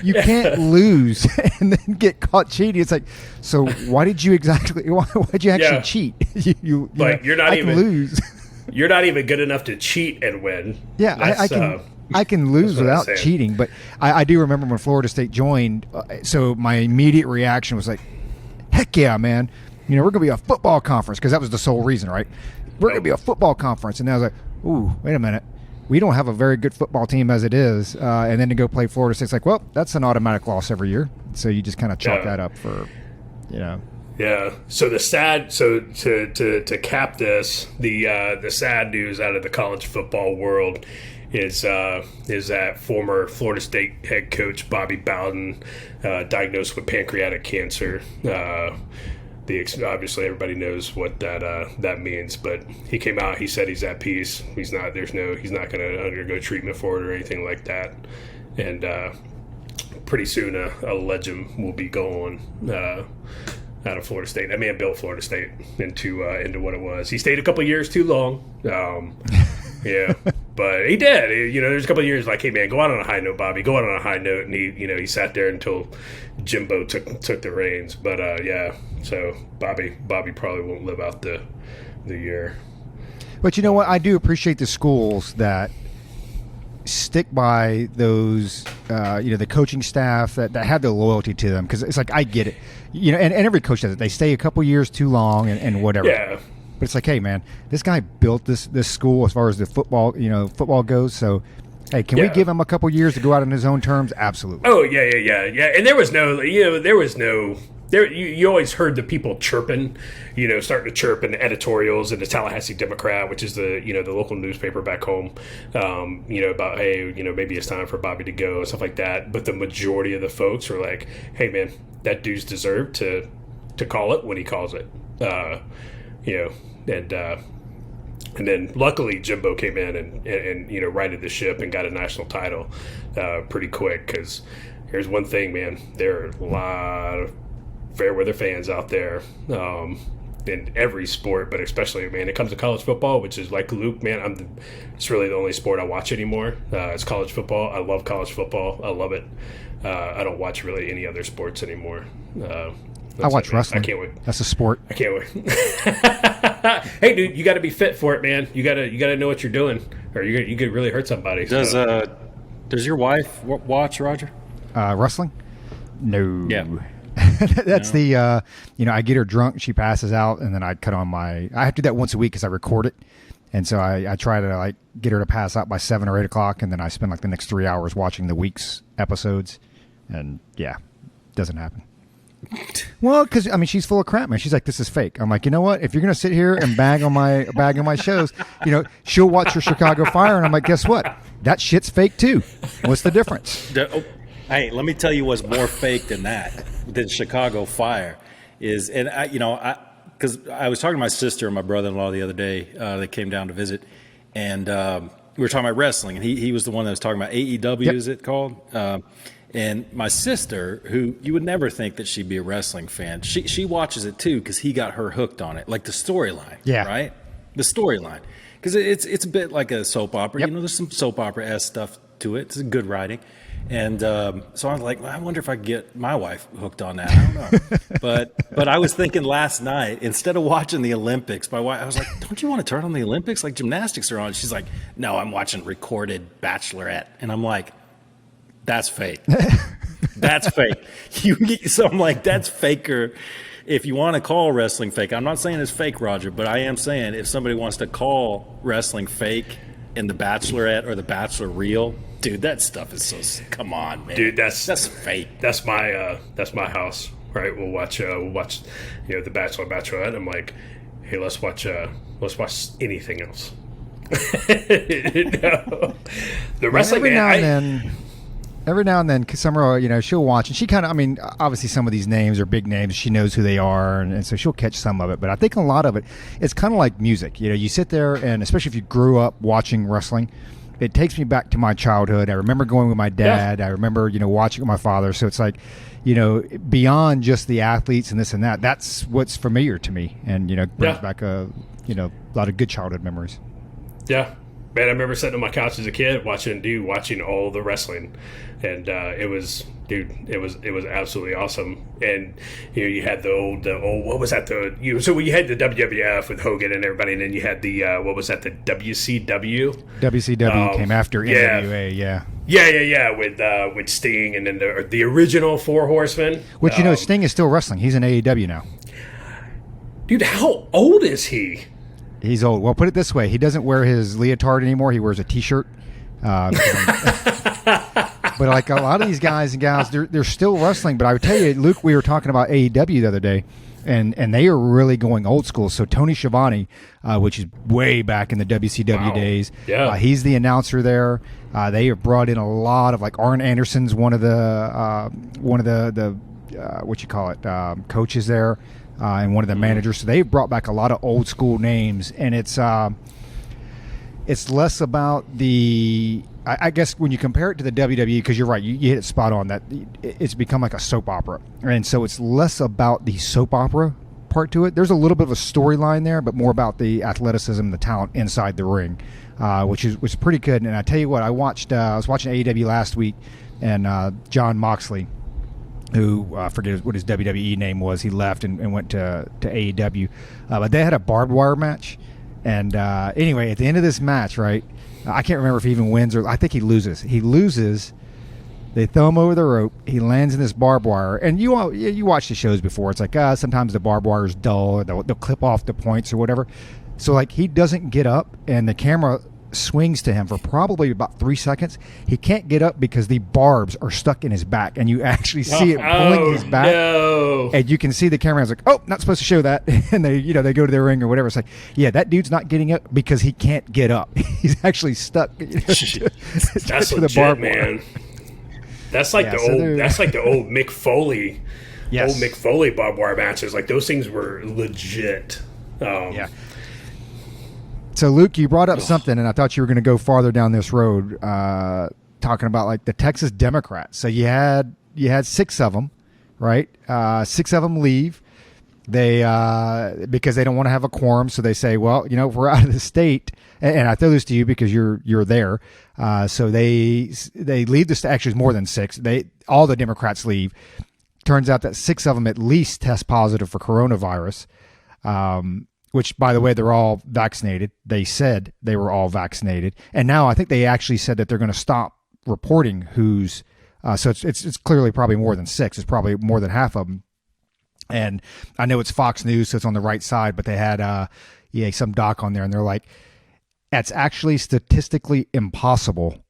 you can't lose and then get caught cheating. It's like, so why'd you actually cheat? You're not even lose. You're not even good enough to cheat and win. Yeah, I can lose without cheating, but I do remember when Florida State joined, so my immediate reaction was like, heck yeah, man. We're going to be a football conference, because that was the sole reason, right? We're going to be a football conference. And I was like, ooh, wait a minute. We don't have a very good football team as it is. And then to go play Florida State's like, well, that's an automatic loss every year. So you just kind of chalk that up for, Yeah. So to cap this, the sad news out of the college football world is that former Florida State head coach Bobby Bowden diagnosed with pancreatic cancer. Obviously everybody knows what that means, but he came out. He said he's at peace. He's not going to undergo treatment for it or anything like that. And pretty soon a legend will be gone out of Florida State. That man built Florida State into what it was. He stayed a couple years too long. Yeah, but he did. There's a couple of years like, hey man, go out on a high note, Bobby. Go out on a high note, and he sat there until Jimbo took the reins. But so Bobby probably won't live out the year. But you know what? I do appreciate the schools that stick by those, the coaching staff that have the loyalty to them, because it's like, I get it, and every coach does it. They stay a couple years too long and whatever. Yeah. But it's like, hey man, this guy built this school as far as the football goes. So, hey, can we give him a couple years to go out on his own terms? Absolutely. Oh yeah. And there was no, you always heard the people chirping, starting to chirp in the editorials in the Tallahassee Democrat, which is the local newspaper back home, about, hey, maybe it's time for Bobby to go and stuff like that. But the majority of the folks were like, hey man, that dude's deserved to call it when he calls it. And then luckily Jimbo came in and righted the ship and got a national title pretty quick, because here's one thing, man, there are a lot of fair weather fans out there, in every sport, but especially, man, it comes to college football, which is like Luke, man, it's really the only sport I watch anymore. It's college football. I love college football. I love it. I don't watch really any other sports anymore. I watch wrestling. I can't wait. That's a sport. I can't wait. Hey, dude, you got to be fit for it, man. You got to know what you're doing, or you could really hurt somebody. Does your wife watch, Roger? Wrestling? No. Yeah. That's the I get her drunk, she passes out, and then I cut on I have to do that once a week because I record it, and so I try to like get her to pass out by 7 or 8 o'clock, and then I spend like the next 3 hours watching the week's episodes, and yeah, doesn't happen. Well, because I mean, she's full of crap, man. She's like, "This is fake." I'm like, you know what? If you're gonna sit here and bag on my shows, she'll watch your Chicago Fire, and I'm like, guess what? That shit's fake too. What's the difference? Hey, let me tell you what's more fake than Chicago Fire is, and because I was talking to my sister and my brother-in-law the other day. They came down to visit, and we were talking about wrestling, and he was the one that was talking about AEW. Yep. Is it called? And my sister, who you would never think that she'd be a wrestling fan, she watches it too because he got her hooked on it, like the storyline. Yeah. Right. The storyline, because it's a bit like a soap opera. Yep. There's some soap opera-esque stuff to it. It's good writing. And so I was like, I wonder if I could get my wife hooked on that. I don't know. but I was thinking last night, instead of watching the Olympics, my wife, I was like, don't you want to turn on the Olympics? Like gymnastics are on. She's like, no, I'm watching recorded Bachelorette. And I'm like, that's fake. That's fake. So I'm like, that's faker. If you want to call wrestling fake, I'm not saying it's fake, Roger, but I am saying if somebody wants to call wrestling fake in the Bachelorette or the Bachelor real, dude, that stuff is so. Come on, man. Dude, that's fake. That's my house, right? We'll watch the Bachelor, Bachelorette. I'm like, hey, let's watch anything else. No. The wrestling every now and then, Summer, she'll watch, and she kind of, I mean, obviously some of these names are big names. She knows who they are, and so she'll catch some of it. But I think a lot of it, it's kind of like music. You sit there, and especially if you grew up watching wrestling, it takes me back to my childhood. I remember going with my dad. Yeah. I remember, watching with my father. So it's like, beyond just the athletes and this and that, that's what's familiar to me, and, brings back a lot of good childhood memories. Yeah. Man, I remember sitting on my couch as a kid watching all the wrestling, and it was absolutely awesome. And you had the old what was that so you had the WWF with Hogan and everybody, and then you had the what was that, the WCW? WCW came after NWA, with Sting, and then the original Four Horsemen. Which Sting is still wrestling. He's in AEW now. Dude, how old is he? He's old. Well, put it this way. He doesn't wear his leotard anymore. He wears a T-shirt. But like a lot of these guys and gals, they're still wrestling. But I would tell you, Luke, we were talking about AEW the other day, and they are really going old school. So Tony Schiavone, which is way back in the WCW days, he's the announcer there. They have brought in a lot of, like, Arn Anderson's one of the coaches there. And one of the managers. So they've brought back a lot of old school names, and it's less about the. I guess when you compare it to the WWE, because you're right, you hit it spot on, that it's become like a soap opera, and so it's less about the soap opera part to it. There's a little bit of a storyline there, but more about the athleticism, the talent inside the ring, which is pretty good. And I tell you what, I was watching AEW last week, and John Moxley, who I forget what his WWE name was, he left and went to AEW. But they had a barbed wire match. And anyway, at the end of this match, right, I can't remember if he even wins or I think he loses. He loses. They throw him over the rope. He lands in this barbed wire. And you watch the shows before. It's like, sometimes the barbed wire is dull. Or they'll clip off the points or whatever. So, like, he doesn't get up, and the camera swings to him for probably about 3 seconds. He can't get up because the barbs are stuck in his back, and you actually see it pulling his back. No. And you can see the camera's like, oh, not supposed to show that. And they go to their ring or whatever. It's like, yeah, that dude's not getting up because he can't get up. He's actually stuck. That's to the barbed man. That's like that's like the old Mick Foley. Yes. Old Mick Foley barbed wire matches. Like, those things were legit. Yeah. So, Luke, you brought up something, and I thought you were going to go farther down this road, talking about, like, the Texas Democrats. So you had 6 of them, right? 6 of them leave, They because they don't want to have a quorum, so they say, well, if we're out of the state, and I throw this to you because you're there, so they leave this. Actually, it's more than 6. All the Democrats leave. Turns out that 6 of them at least test positive for coronavirus, which, by the way, they're all vaccinated. They said they were all vaccinated, and now I think they actually said that they're going to stop reporting who's. So it's clearly probably more than 6. It's probably more than half of them. And I know it's Fox News, so it's on the right side, but they had some doc on there, and they're like, it's actually statistically impossible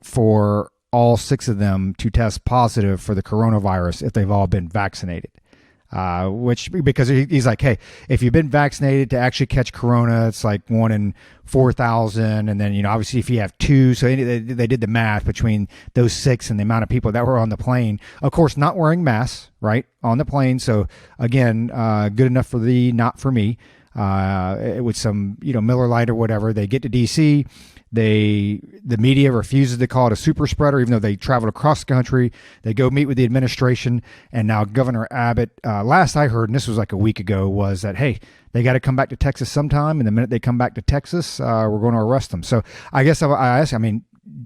for all 6 of them to test positive for the coronavirus if they've all been vaccinated. Because he's like, hey, if you've been vaccinated to actually catch corona, it's like 1 in 4,000. And then, obviously if you have 2, so they did the math between those 6 and the amount of people that were on the plane, of course, not wearing masks, right, on the plane. So again, good enough for thee, not for me. With some, Miller Lite or whatever, they get to DC. The media refuses to call it a super spreader, even though they traveled across the country. They go meet with the administration, and now Governor Abbott, last I heard, and this was like a week ago, was that, hey, they got to come back to Texas sometime, and the minute they come back to Texas, we're going to arrest them. So I guess I ask,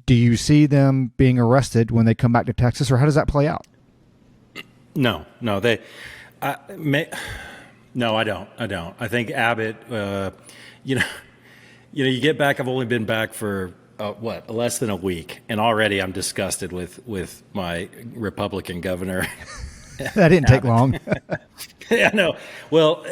do you see them being arrested when they come back to Texas, or how does that play out? No, I don't. I think Abbott, you get back. I've only been back for less than a week, and already I'm disgusted with my Republican governor. That didn't take long. Yeah, no. Well,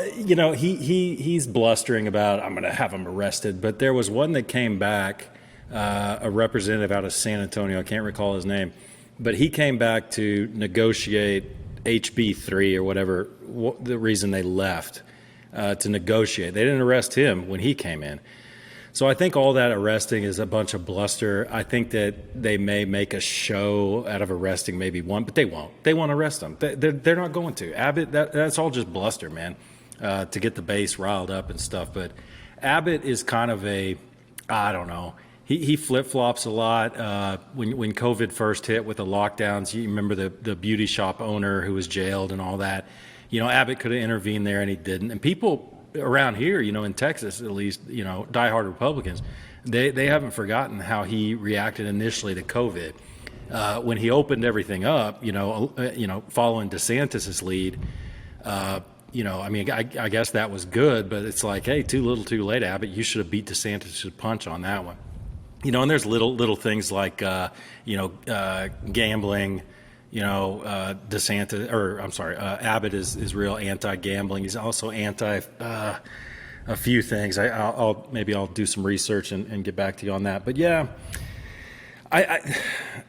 he's blustering about I'm going to have him arrested, but there was one that came back, a representative out of San Antonio. I can't recall his name, but he came back to negotiate HB3 or whatever. The reason they left to negotiate, they didn't arrest him when he came in. So I think all that arresting is a bunch of bluster. I think that they may make a show out of arresting maybe one, but they won't. They won't arrest them. They're not going to. Abbott, that's all just bluster, man, to get the base riled up and stuff. But Abbott is kind of I don't know. He flip-flops a lot. When COVID first hit with the lockdowns, you remember the beauty shop owner who was jailed and all that. Abbott could have intervened there, and he didn't. And people around here, in Texas at least, diehard Republicans, they haven't forgotten how he reacted initially to COVID. When he opened everything up, following DeSantis's lead, I guess that was good, but it's like, hey, too little, too late, Abbott. You should have beat DeSantis' punch on that one. And there's little things like, gambling. Abbott is real anti-gambling. He's also anti a few things. I'll do some research and get back to you on that. But yeah,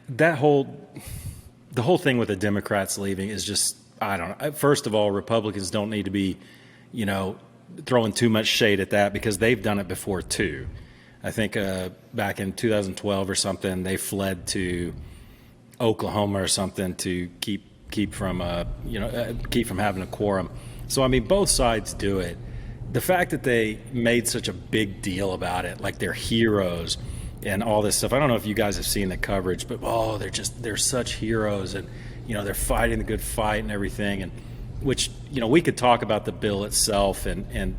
the whole thing with the Democrats leaving is just, I don't know. First of all, Republicans don't need to be, throwing too much shade at that because they've done it before too. I think back in 2012 or something, they fled to Oklahoma or something to keep from having a quorum. So both sides do it. The fact that they made such a big deal about it, like they're heroes and all this stuff. I don't know if you guys have seen the coverage, but they're such heroes, and they're fighting the good fight and everything. And which we could talk about the bill itself and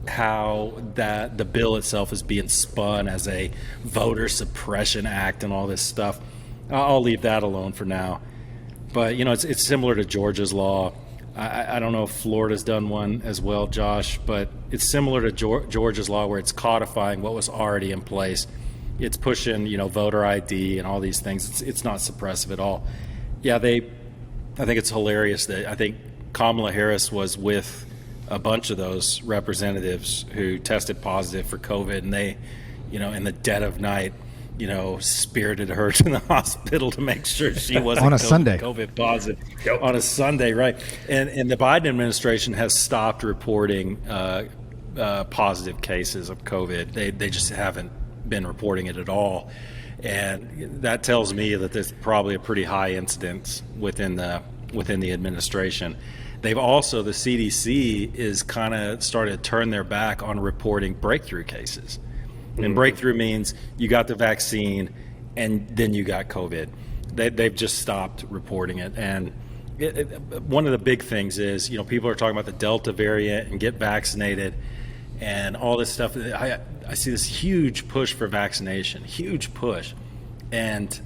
how that the bill itself is being spun as a voter suppression act and all this stuff. I'll leave that alone for now. But, it's similar to Georgia's law. I don't know if Florida's done one as well, Josh, but it's similar to Georgia's law where it's codifying what was already in place. It's pushing, voter ID and all these things. It's not suppressive at all. Yeah, I think it's hilarious that I think Kamala Harris was with a bunch of those representatives who tested positive for COVID, and they, in the dead of night, spirited her to the hospital to make sure she wasn't on a Sunday COVID positive. Yep. On a Sunday, right? And the Biden administration has stopped reporting positive cases of COVID. They just haven't been reporting it at all, and that tells me that there's probably a pretty high incidence within the administration. They've also, the CDC is kind of started to turn their back on reporting breakthrough cases. And breakthrough means you got the vaccine and then you got COVID. They've just stopped reporting it. And, one of the big things is, people are talking about the Delta variant and get vaccinated and all this stuff. I see this huge push for vaccination, huge push. And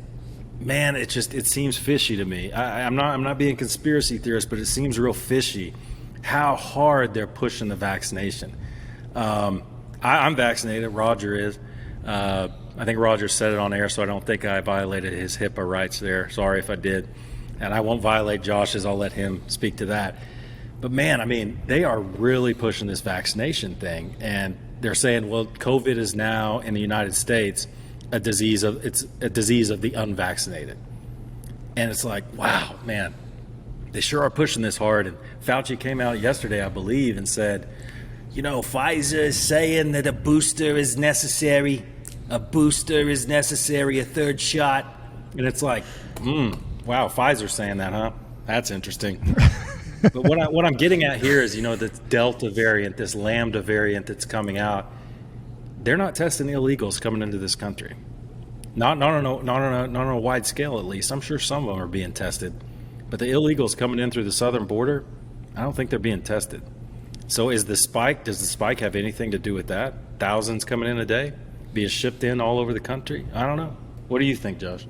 man, it seems fishy to me. I'm not being a conspiracy theorist, but it seems real fishy how hard they're pushing the vaccination. I'm vaccinated. Roger is. I think Roger said it on air, so I don't think I violated his HIPAA rights there. Sorry if I did. And I won't violate Josh's. I'll let him speak to that. But man, they are really pushing this vaccination thing. And they're saying, well, COVID is now in the United States a disease of the unvaccinated. And it's like, wow, man, they sure are pushing this hard. And Fauci came out yesterday, I believe, and said, Pfizer is saying that a booster is necessary, a third shot. And it's like, wow, Pfizer's saying that, huh? That's interesting. But what I'm getting at here is, the Delta variant, this Lambda variant that's coming out, they're not testing illegals coming into this country. Not on a wide scale, at least. I'm sure some of them are being tested. But the illegals coming in through the southern border, I don't think they're being tested. So does the spike have anything to do with that? Thousands coming in a day, being shipped in all over the country? I don't know. What do you think, Josh?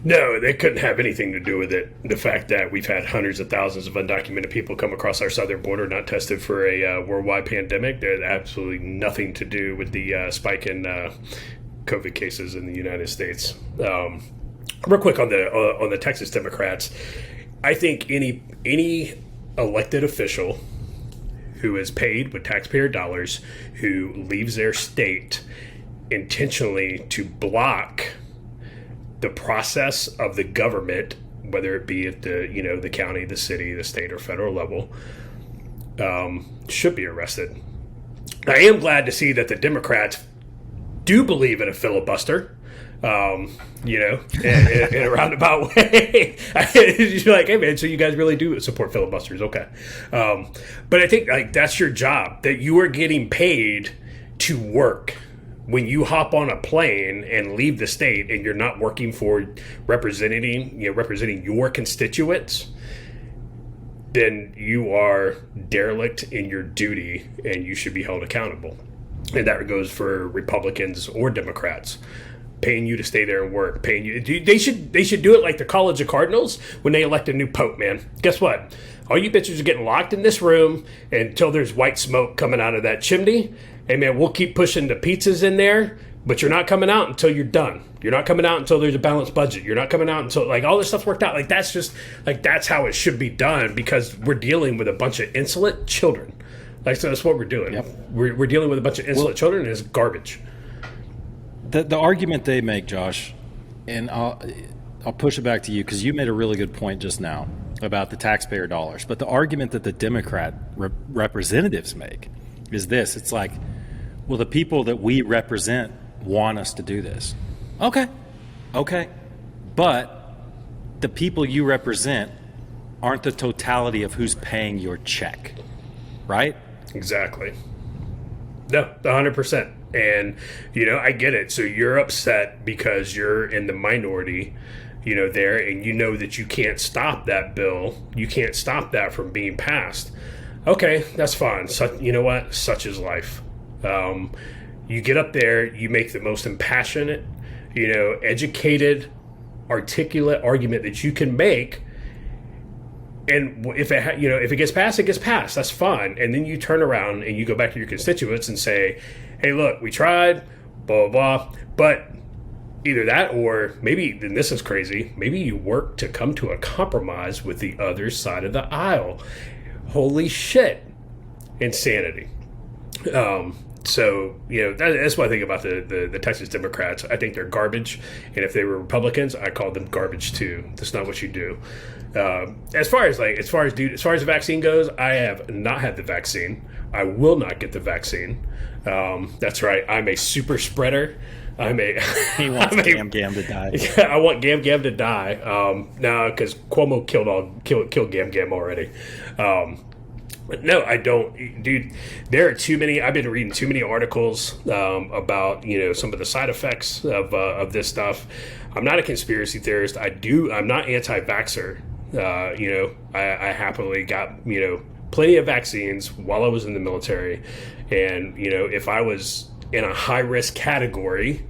No, they couldn't have anything to do with it. The fact that we've had hundreds of thousands of undocumented people come across our southern border not tested for a worldwide pandemic. There's absolutely nothing to do with the spike in COVID cases in the United States. Real quick on the Texas Democrats, I think any elected official who is paid with taxpayer dollars who leaves their state intentionally to block the process of the government, whether it be at the county, the city, the state, or federal level, should be arrested. I am glad to see that the Democrats do believe in a filibuster, in a roundabout way. You're like, hey man, so you guys really do support filibusters, okay? But I think that's your job, that you are getting paid to work. When you hop on a plane and leave the state and you're not working for representing your constituents, then you are derelict in your duty and you should be held accountable. And that goes for Republicans or Democrats. Paying you to stay there and work, paying you. They should do it like the College of Cardinals when they elect a new pope, man. Guess what? All you bitches are getting locked in this room until there's white smoke coming out of that chimney. Hey, man, we'll keep pushing the pizzas in there, but you're not coming out until you're done. You're not coming out until there's a balanced budget. You're not coming out until, all this stuff's worked out. That's how it should be done, because we're dealing with a bunch of insolent children. So that's what we're doing. Yep. We're dealing with a bunch of insolent children, and it's garbage. The argument they make, Josh, and I'll push it back to you because you made a really good point just now about the taxpayer dollars. But the argument that the Democrat representatives make is this. It's like, well, the people that we represent want us to do this. Okay. But the people you represent aren't the totality of who's paying your check, right? Exactly. No, 100%. And, I get it. So you're upset because you're in the minority, there, and you know that you can't stop that bill. You can't stop that from being passed. Okay, that's fine. So, you know what? Such is life. You get up there, you make the most impassionate, educated, articulate argument that you can make. And if it gets passed, it gets passed. That's fine. And then you turn around and you go back to your constituents and say, hey, look, we tried, blah, blah, blah. But either that, or maybe, and this is crazy, maybe you work to come to a compromise with the other side of the aisle. Holy shit. Insanity. So, that's what I think about the Texas Democrats. I think they're garbage. And if they were Republicans, I call them garbage too. That's not what you do. As far as the vaccine goes, I have not had the vaccine. I will not get the vaccine. That's right. I'm a super spreader. He wants Gam to die. Yeah, I want Gam to die. No, because Cuomo killed Gam already. But no, I don't, dude. There are too many. I've been reading too many articles about some of the side effects of this stuff. I'm not a conspiracy theorist. I'm not anti-vaxxer, I happily got, plenty of vaccines while I was in the military. And, if I was in a high risk category,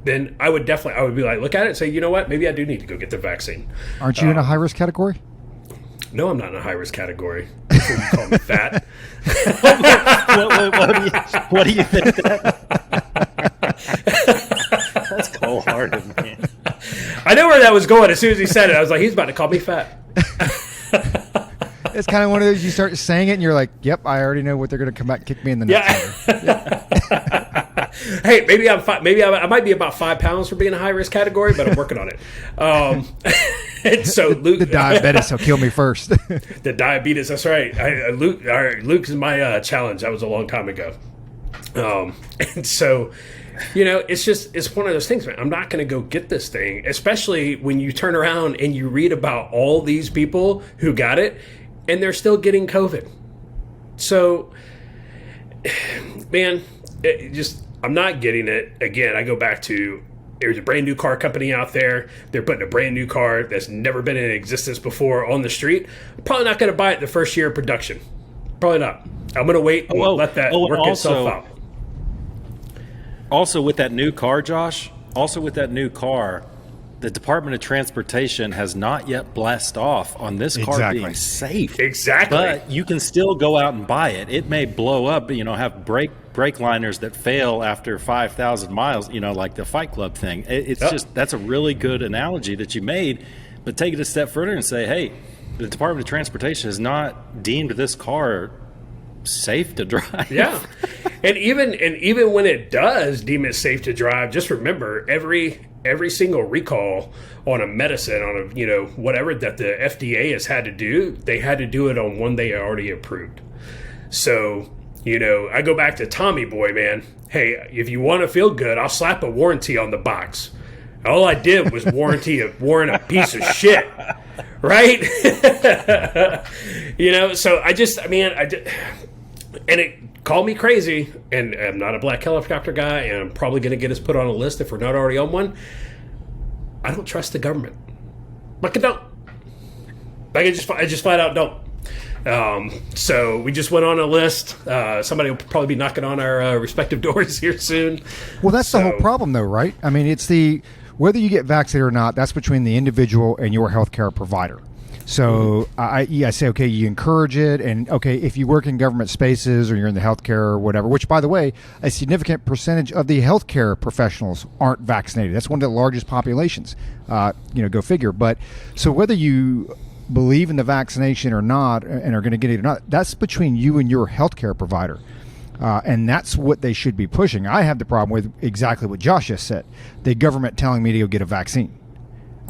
then I would be like, look at it and say, you know what, maybe I do need to go get the vaccine. Aren't you in a high risk category? No, I'm not in a high risk category. Before you call me fat. What do you think That's cold hearted, man. I know where that was going. As soon as he said it, I was like, he's about to call me fat. It's kind of one of those, you start saying it and you're like, yep, I already know what they're going to come back and kick me in the nuts. Yeah. Hey, maybe I might be about 5 pounds for being a high risk category, but I'm working on it. And so Luke, the diabetes will kill me first. The diabetes, that's right. Luke is my challenge. That was a long time ago. And so, it's one of those things, man. I'm not going to go get this thing, especially when you turn around and you read about all these people who got it and they're still getting COVID. So, man, I'm not getting it. Again, I go back to, there's a brand new car company out there. They're putting a brand new car that's never been in existence before on the street. I'm probably not going to buy it the first year of production. Probably not. I'm going to wait and let that work itself out. Also, with that new car, Josh, the Department of Transportation has not yet blessed off on this car being safe. Exactly. But you can still go out and buy it. It may blow up, have brake liners that fail after 5,000 miles, like the Fight Club thing. That's a really good analogy that you made. But take it a step further and say, hey, the Department of Transportation has not deemed this car safe to drive. Yeah. And even when it does deem it safe to drive, just remember every single recall on a medicine, on a whatever that the FDA has had to do, they had to do it on one they already approved. So, I go back to Tommy Boy, man. Hey, if you want to feel good, I'll slap a warranty on the box. All I did was warranty a piece of shit. Right? So and it called me crazy, and I'm not a black helicopter guy, and I'm probably going to get us put on a list if we're not already on one. I don't trust the government. Like I don't. I just flat out don't. So we just went on a list. Somebody will probably be knocking on our respective doors here soon. Well, that's the whole problem, though, right? I mean, it's whether you get vaccinated or not, that's between the individual and your healthcare provider. So I say, okay, you encourage it, and okay, if you work in government spaces or you're in the healthcare or whatever, which, by the way, a significant percentage of the healthcare professionals aren't vaccinated. That's one of the largest populations. Go figure. But so whether you believe in the vaccination or not, and are going to get it or not, that's between you and your healthcare provider. And that's what they should be pushing. I have the problem with exactly what Josh just said, the government telling me to go get a vaccine.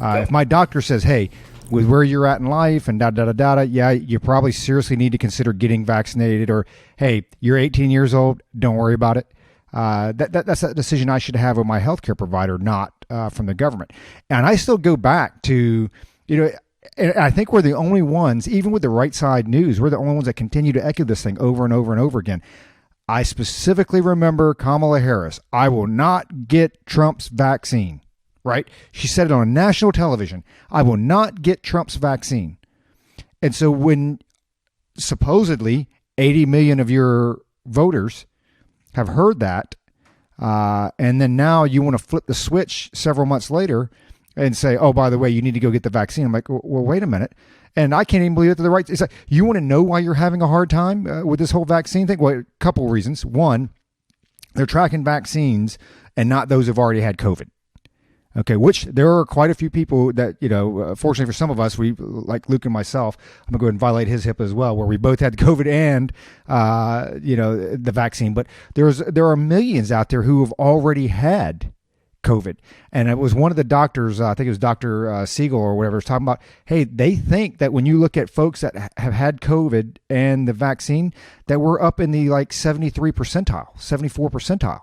If my doctor says, hey, with where you're at in life and you probably seriously need to consider getting vaccinated, or, hey, you're 18 years old, don't worry about it. That's a decision I should have with my healthcare provider, not from the government. And I still go back to, and I think we're the only ones, even with the right side news, we're the only ones that continue to echo this thing over and over and over again. I specifically remember Kamala Harris. I will not get Trump's vaccine. Right? She said it on national television. I will not get Trump's vaccine. And so when supposedly 80 million of your voters have heard that, and then now you want to flip the switch several months later and say, oh, by the way, you need to go get the vaccine. I'm like, well, wait a minute. And I can't even believe it to the right. It's like, you want to know why you're having a hard time with this whole vaccine thing? Well, a couple reasons. One, they're tracking vaccines and not those who've already had COVID. Okay, which there are quite a few people that, fortunately for some of us, we, like Luke and myself, I'm going to go ahead and violate his HIPAA as well, where we both had COVID and, the vaccine. But there are millions out there who have already had COVID. And it was one of the doctors, I think it was Dr. Siegel or whatever, was talking about, hey, they think that when you look at folks that have had COVID and the vaccine, that we're up in the 73 percentile, 74 percentile.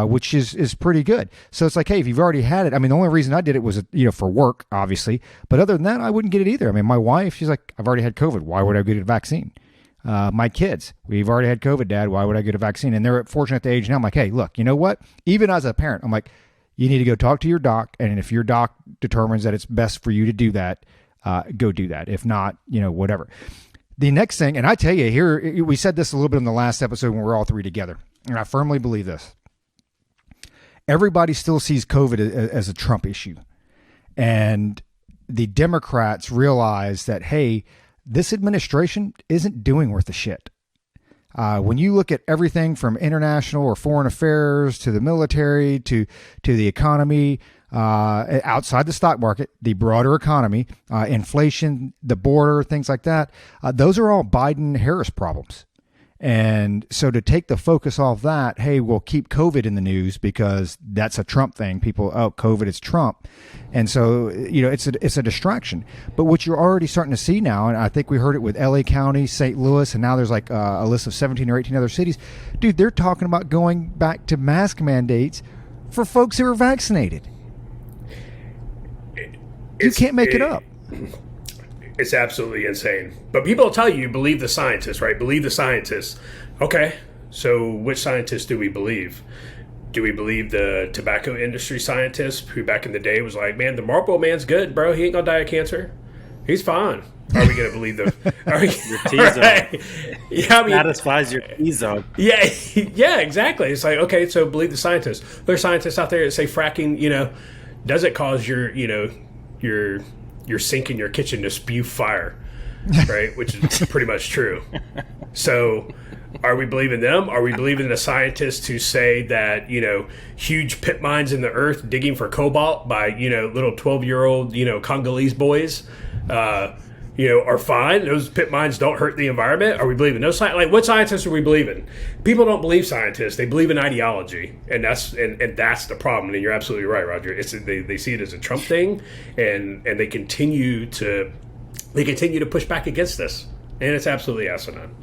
Which is pretty good. So it's like, hey, if you've already had it, I mean, the only reason I did it was, for work, obviously. But other than that, I wouldn't get it either. I mean, my wife, she's like, I've already had COVID. Why would I get a vaccine? My kids, we've already had COVID, Dad. Why would I get a vaccine? And they're fortunate at the age now. I'm like, hey, look, you know what? Even as a parent, I'm like, you need to go talk to your doc. And if your doc determines that it's best for you to do that, go do that. If not, whatever. The next thing, and I tell you here, we said this a little bit in the last episode when we're all three together, and I firmly believe this. Everybody still sees COVID as a Trump issue. And the Democrats realize that, hey, this administration isn't doing worth a shit. When you look at everything from international or foreign affairs to the military to the economy, outside the stock market, the broader economy, inflation, the border, things like that, those are all Biden-Harris problems. And so to take the focus off that, hey, we'll keep COVID in the news because that's a Trump thing. People, COVID is Trump. And so, it's a distraction. But what you're already starting to see now, and I think we heard it with LA County, St. Louis, and now there's like a list of 17 or 18 other cities. Dude, they're talking about going back to mask mandates for folks who are vaccinated. You can't make it up. It's absolutely insane. But people will tell you believe the scientists, right? Believe the scientists. Okay, so which scientists do we believe? Do we believe the tobacco industry scientist who back in the day was like, man, the Marlboro man's good, bro. He ain't going to die of cancer. He's fine. Are we going to believe the... Your T-zone. Right. Yeah, satisfies your T-zone. Yeah, exactly. It's like, okay, so believe the scientists. There are scientists out there that say fracking, does it cause your sink in your kitchen to spew fire, right? Which is pretty much true. So are we believing them? Are we believing the scientists who say that, huge pit mines in the earth digging for cobalt by, little 12-year-old, Congolese boys, are fine? Those pit mines don't hurt the environment? Are we believing those? Like, what scientists are we believing? People don't believe scientists. They believe in ideology. And that's the problem. And you're absolutely right, Roger. They see it as a Trump thing, and they continue to push back against this. And it's absolutely asinine.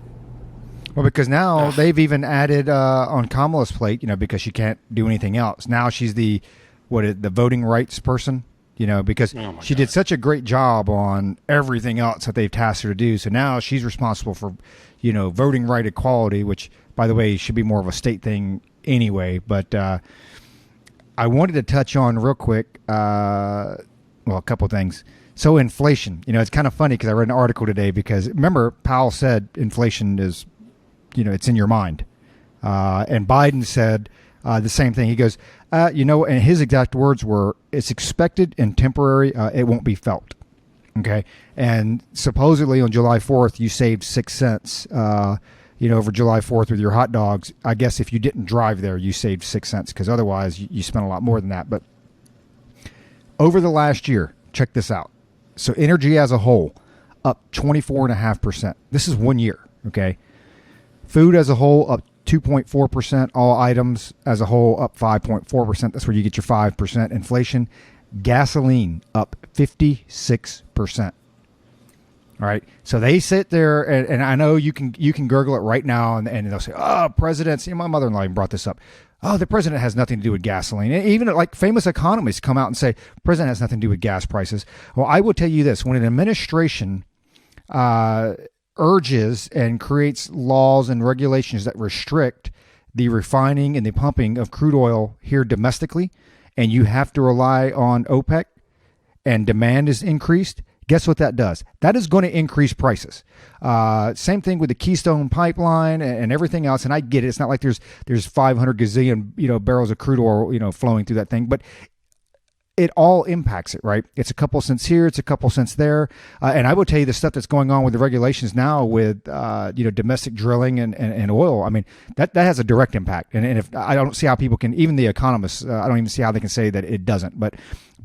Well, because now they've even added on Kamala's plate, because she can't do anything else. Now she's the voting rights person. Because she did such a great job on everything else that they've tasked her to do. So now she's responsible for, voting right equality, which, by the way, should be more of a state thing anyway. But I wanted to touch on real quick, a couple things. So inflation, it's kind of funny because I read an article today because, remember, Powell said inflation is, it's in your mind. And Biden said the same thing. He goes, and his exact words were, it's expected and temporary. It won't be felt. Okay. And supposedly on July 4th, you saved 6 cents, over July 4th with your hot dogs. I guess if you didn't drive there, you saved 6 cents because otherwise you spent a lot more than that. But over the last year, check this out. So energy as a whole, up 24.5%. This is 1 year. Okay. Food as a whole, up 2.4%. All items as a whole up 5.4%. That's where you get your 5% inflation. Gasoline up 56%. All right. So they sit there, and I know you can gurgle it right now, and they'll say, "Oh, presidents." My mother-in-law even brought this up. Oh, the president has nothing to do with gasoline. And even like famous economists come out and say, "President has nothing to do with gas prices." Well, I will tell you this: when an administration urges and creates laws and regulations that restrict the refining and the pumping of crude oil here domestically, and you have to rely on OPEC, and demand is increased, guess what that does? That is going to increase prices. Same thing with the Keystone Pipeline and everything else. And I get it. It's not like there's 500 gazillion barrels of crude oil flowing through that thing, but it all impacts it, right? It's a couple cents here, it's a couple cents there. And I will tell you the stuff that's going on with the regulations now with, domestic drilling and oil. I mean, that has a direct impact. And if I don't see how people can, even the economists, I don't even see how they can say that it doesn't. But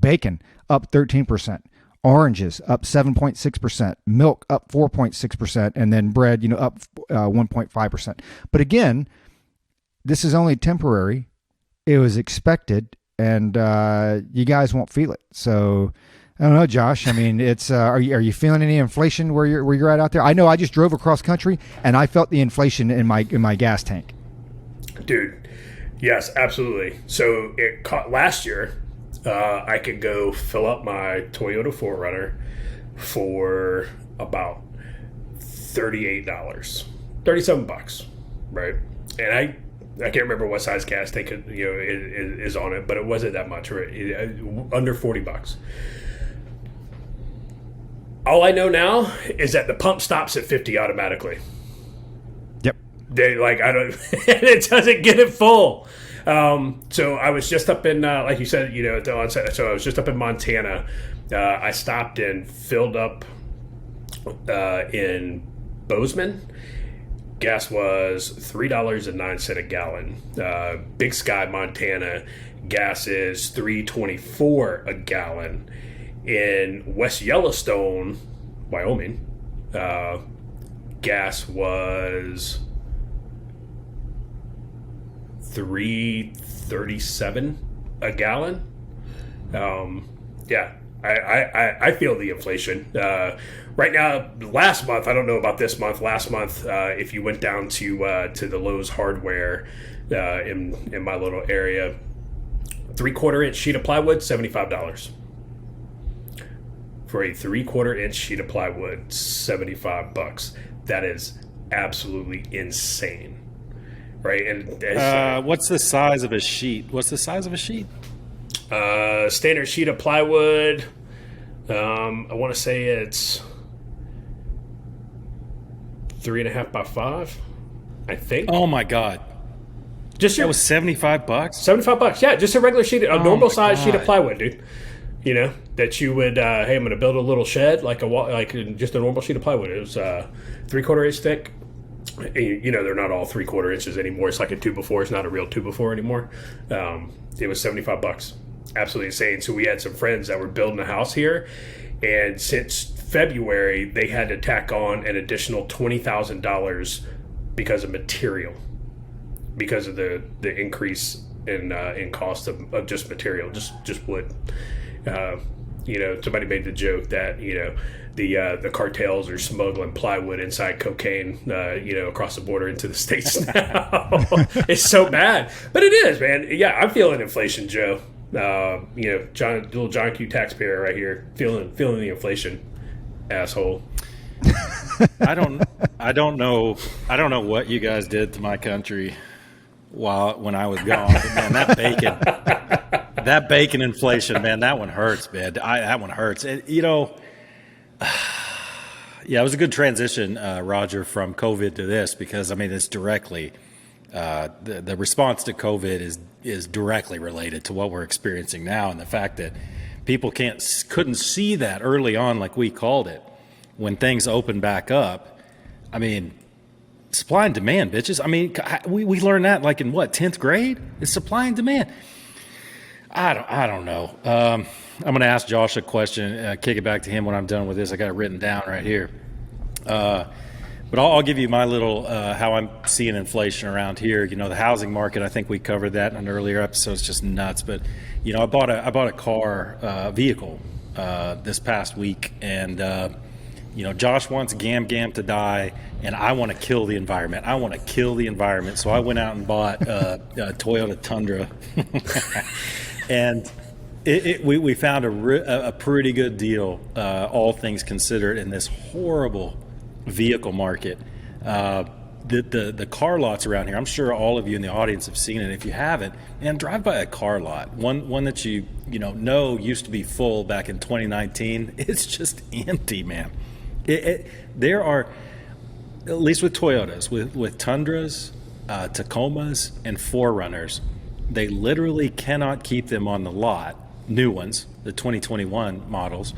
bacon up 13%, oranges up 7.6%, milk up 4.6%, and then bread, up 1.5%. But again, this is only temporary. It was expected. And you guys won't feel it. So I don't know, Josh. I mean, it's are you feeling any inflation where you're at out there? I know I just drove across country and I felt the inflation in my gas tank. Dude, yes, absolutely. So it caught last year. I could go fill up my Toyota 4Runner for about $38, $37, right? And I can't remember what size gas tank is on it, but it wasn't that much, right? Under $40. All I know now is that the pump stops at 50 automatically. Yep. They like I don't, and it doesn't get it full. So I was just up in, like you said, you know, at the onset. So I was just up in Montana. I stopped and filled up in Bozeman. Gas was $3.09 a gallon. Big Sky, Montana, gas is $3.24 a gallon. In West Yellowstone, Wyoming, gas was $3.37 a gallon. Yeah, I feel the inflation right now. Last month, I don't know about this month. Last month, if you went down to the Lowe's Hardware in my little area, 3/4 inch sheet of plywood, $75. For a 3/4 inch sheet of plywood, $75. That is absolutely insane, right? And what's the size of a sheet? Standard sheet of plywood. I want to say it's 3.5 by 5. I think. Oh my God! That was $75. $75. Yeah, just a regular sheet, a normal size sheet of God. plywood, dude. You know that you would. Hey, I'm going to build a little shed, like just a normal sheet of plywood. It was 3/4 inch thick. You know, they're not all 3/4 inches anymore. It's like a 2x4. It's not a real 2x4 anymore. It was $75. Absolutely insane. So we had some friends that were building a house here, and since February they had to tack on an additional $20,000 because of material, because of the increase in cost of just material, just wood. You know, somebody made the joke that, you know, the cartels are smuggling plywood inside cocaine, you know, across the border into the States now. It's so bad, but it is, man. Yeah, I'm feeling inflation, Joe. You know, little John Q taxpayer right here, feeling the inflation, asshole. I don't know what you guys did to my country when I was gone. But man, that bacon inflation, man, that one hurts, man. That one hurts. You know, yeah, it was a good transition, Roger, from COVID to this, because I mean, it's directly the response to COVID is directly related to what we're experiencing now, and the fact that people couldn't see that early on, like we called it, when things opened back up. I mean, supply and demand, bitches. I mean, we learned that like in what, 10th grade? It's supply and demand. I don't know. I'm going to ask Josh a question, kick it back to him when I'm done with this. I got it written down right here. But I'll give you my little how I'm seeing inflation around here. You know, the housing market, I think we covered that in an earlier episode. It's just nuts. But, you know, I bought a vehicle this past week, and you know, Josh wants Gam to die, and I want to kill the environment. So I went out and bought a Toyota Tundra. And we found a pretty good deal, all things considered, in this horrible vehicle market. The car lots around here, I'm sure all of you in the audience have seen it. If you haven't, man, drive by a car lot. One that you know used to be full back in 2019. It's just empty, man. There are, at least with Toyotas, with Tundras, Tacomas, and 4Runners, they literally cannot keep them on the lot, new ones, the 2021 models,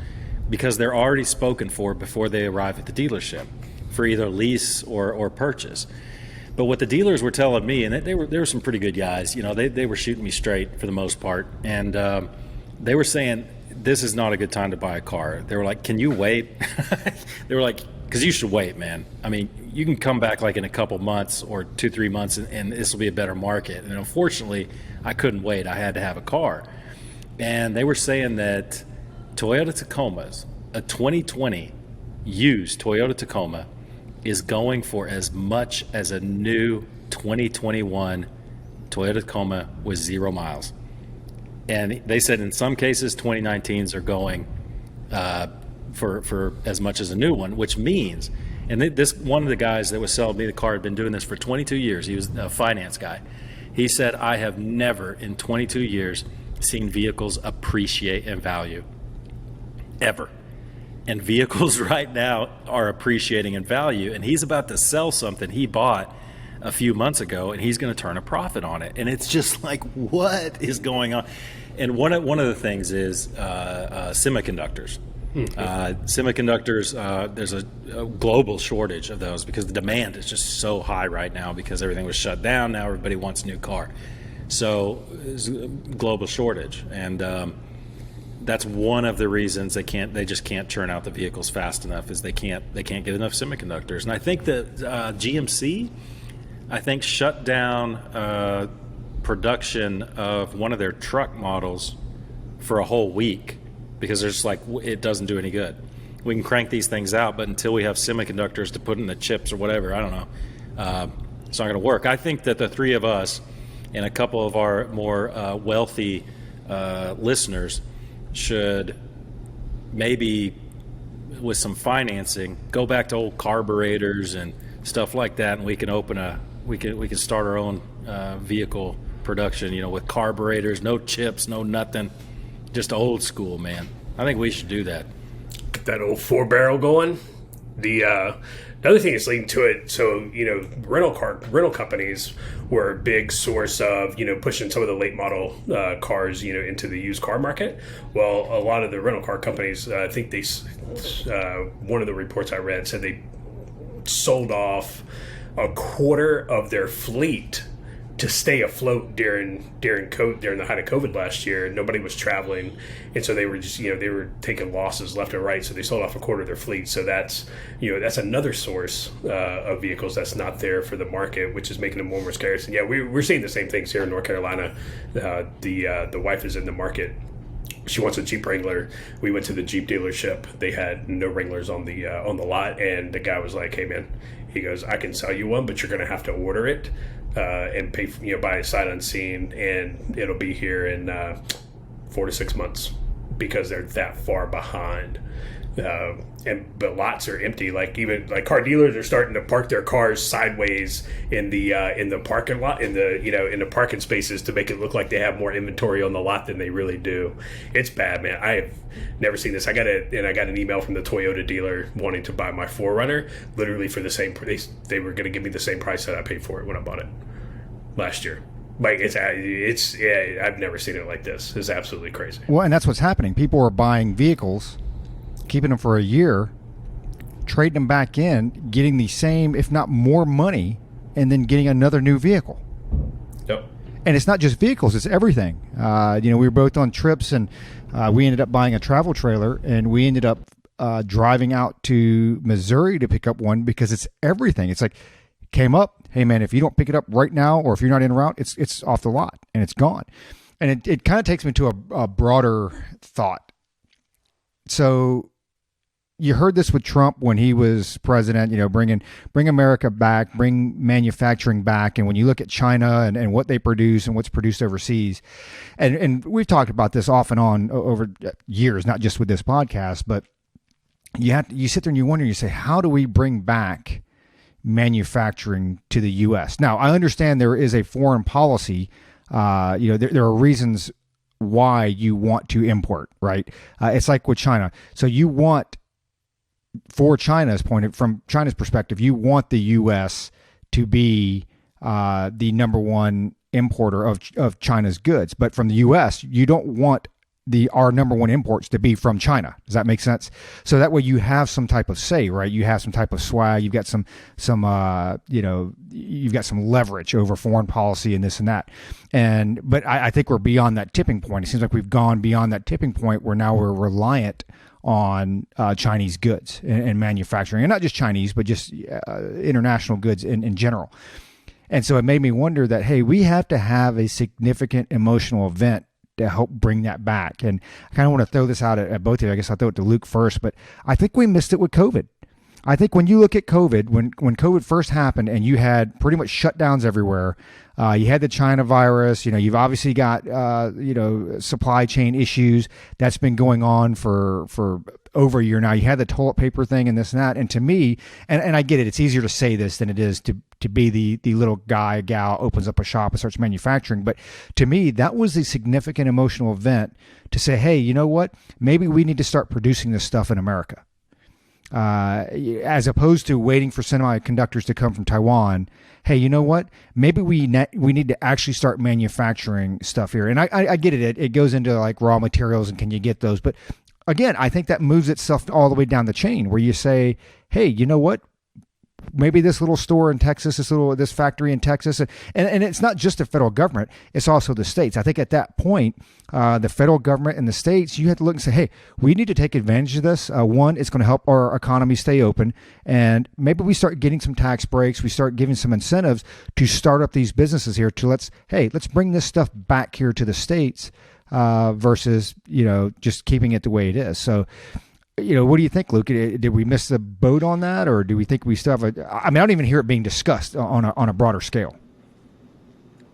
because they're already spoken for before they arrive at the dealership for either lease or purchase. But what the dealers were telling me, and they were some pretty good guys, you know, they were shooting me straight for the most part, and they were saying, this is not a good time to buy a car. They were like, can you wait? They were like, because you should wait, man. I mean, you can come back like in a couple months or 2-3 months, and this will be a better market. And unfortunately, I couldn't wait. I had to have a car. And they were saying that Toyota Tacomas, a 2020 used Toyota Tacoma, is going for as much as a new 2021 Toyota Tacoma with 0 miles. And they said in some cases 2019s are going for as much as a new one, which means, and this one of the guys that was selling me the car had been doing this for 22 years. He was a finance guy. He said, I have never in 22 years seen vehicles appreciate in value, ever. And vehicles right now are appreciating in value, and he's about to sell something he bought a few months ago, and he's going to turn a profit on it. And it's just like, what is going on? And one of the things is semiconductors. Semiconductors, there's a global shortage of those because the demand is just so high right now because everything was shut down. Now everybody wants a new car. So there's a global shortage. And that's one of the reasons they just can't churn out the vehicles fast enough, is they can't get enough semiconductors. And I think that GMC, shut down production of one of their truck models for a whole week because there's it doesn't do any good. We can crank these things out, but until we have semiconductors to put in the chips or whatever, I don't know, it's not going to work. I think that the three of us and a couple of our more wealthy listeners should maybe, with some financing, go back to old carburetors and stuff like that, and we can start our own vehicle production, with carburetors, no chips, no nothing, just old school, man. I think we should do that. Get that old 4-barrel going. The other thing is leading to it. So, rental companies were a big source of, pushing some of the late model cars, into the used car market. Well, a lot of the rental car companies, I think one of the reports I read said they sold off a quarter of their fleet to stay afloat during the height of COVID last year. Nobody was traveling, and so they were just they were taking losses left and right. So they sold off a quarter of their fleet. So that's that's another source of vehicles that's not there for the market, which is making them more and more scarce. And yeah, we're seeing the same things here in North Carolina. The wife is in the market. She wants a Jeep Wrangler. We went to the Jeep dealership. They had no Wranglers on the lot, and the guy was like, "Hey man," he goes, "I can sell you one, but you're going to have to order it and pay, buy it sight unseen, and it'll be here in 4 to 6 months because they're that far behind." But lots are empty. Even car dealers are starting to park their cars sideways in the parking lot, in the parking spaces, to make it look like they have more inventory on the lot than they really do. It's bad, man. I have never seen this. I got an email from the Toyota dealer wanting to buy my 4Runner, literally for the same price. They were going to give me the same price that I paid for it when I bought it last year. I've never seen it like this. It's absolutely crazy. Well, and that's what's happening. People are buying vehicles, keeping them for a year, trading them back in, getting the same, if not more money, and then getting another new vehicle. Yep. And it's not just vehicles, it's everything. We were both on trips, and we ended up buying a travel trailer, and we ended up driving out to Missouri to pick up one because it's everything. It's like, came up, hey man, if you don't pick it up right now, or if you're not en route, it's off the lot and it's gone. And it kind of takes me to a broader thought. So you heard this with Trump when he was president, bring America back, bring manufacturing back. And when you look at China and what they produce and what's produced overseas, and we've talked about this off and on over years, not just with this podcast, but you sit there and you wonder, you say, how do we bring back manufacturing to the U.S.? Now, I understand there is a foreign policy. There are reasons why you want to import, right? It's like with China. So you want, from China's perspective, you want the U.S. to be the number one importer of China's goods. But from the U.S., you don't want our number one imports to be from China. Does that make sense? So that way you have some type of say, right? You have some type of swag. You've got some you've got some leverage over foreign policy and this and that. But I think we're beyond that tipping point. It seems like we've gone beyond that tipping point where now we're reliant on Chinese goods and manufacturing, and not just Chinese, but just international goods in general. And so it made me wonder that, hey, we have to have a significant emotional event to help bring that back. And I kind of want to throw this out at both of you. I guess I'll throw it to Luke first, but I think we missed it with COVID. I think when you look at COVID, when COVID first happened and you had pretty much shutdowns everywhere, you had the China virus, you've obviously got, supply chain issues that's been going on for over a year now. You had the toilet paper thing and this and that. And to me, and I get it, it's easier to say this than it is to be the little guy, gal, opens up a shop and starts manufacturing. But to me, that was a significant emotional event to say, hey, you know what? Maybe we need to start producing this stuff in America. as opposed to waiting for semiconductors to come from Taiwan. Hey, you know what? Maybe we need to actually start manufacturing stuff here. And I get it. It goes into like raw materials and can you get those? But again, I think that moves itself all the way down the chain where you say, hey, you know what? Maybe this little store in Texas, this factory in Texas, and it's not just the federal government; it's also the states. I think at that point, the federal government and the states, you have to look and say, "Hey, we need to take advantage of this. One, it's going to help our economy stay open, and maybe we start getting some tax breaks. We start giving some incentives to start up these businesses here. Let's bring this stuff back here to the states versus just keeping it the way it is." So. What do you think, Luke? Did we miss the boat on that, or do we think we still have I don't even hear it being discussed on a broader scale.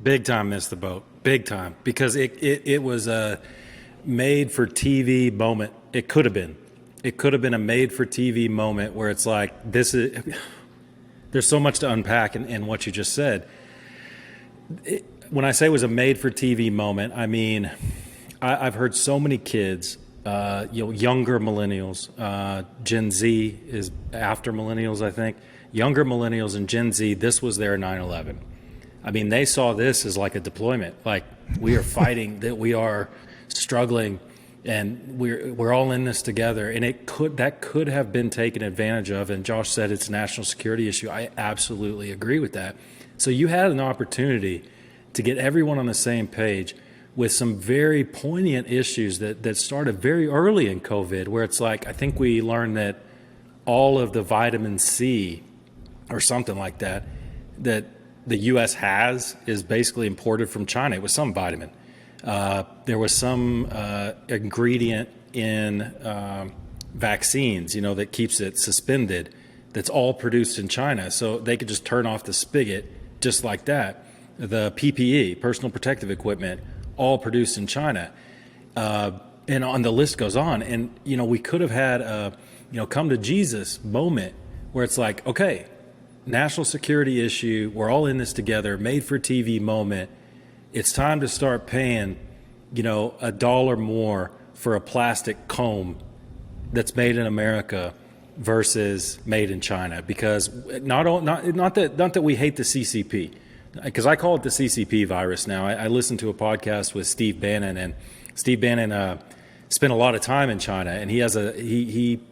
Big time missed the boat. Big time. Because it was a made-for-TV moment. It could have been. It could have been a made-for-TV moment where it's like, there's so much to unpack in what you just said. When I say it was a made-for-TV moment, I mean, I've heard so many kids, younger millennials, Gen Z is after millennials, I think. Younger millennials and Gen Z, this was their 9/11. I mean, they saw this as like a deployment. Like, we are fighting, that we are struggling, and we're all in this together. And that could have been taken advantage of. And Josh said it's a national security issue. I absolutely agree with that. So you had an opportunity to get everyone on the same page with some very poignant issues that started very early in COVID, where it's like, I think we learned that all of the vitamin C or something like that the U.S. has is basically imported from China. It was some vitamin. There was some ingredient in vaccines, that keeps it suspended, that's all produced in China. So they could just turn off the spigot just like that. The PPE, personal protective equipment, all produced in China. And on the list goes on. And, we could have had a, come to Jesus moment where it's like, okay, national security issue, we're all in this together, made for TV moment. It's time to start paying, $1 more for a plastic comb that's made in America versus made in China. Because not that we hate the CCP, because I call it the CCP virus now. I listened to a podcast with Steve Bannon, and Steve Bannon spent a lot of time in China, and he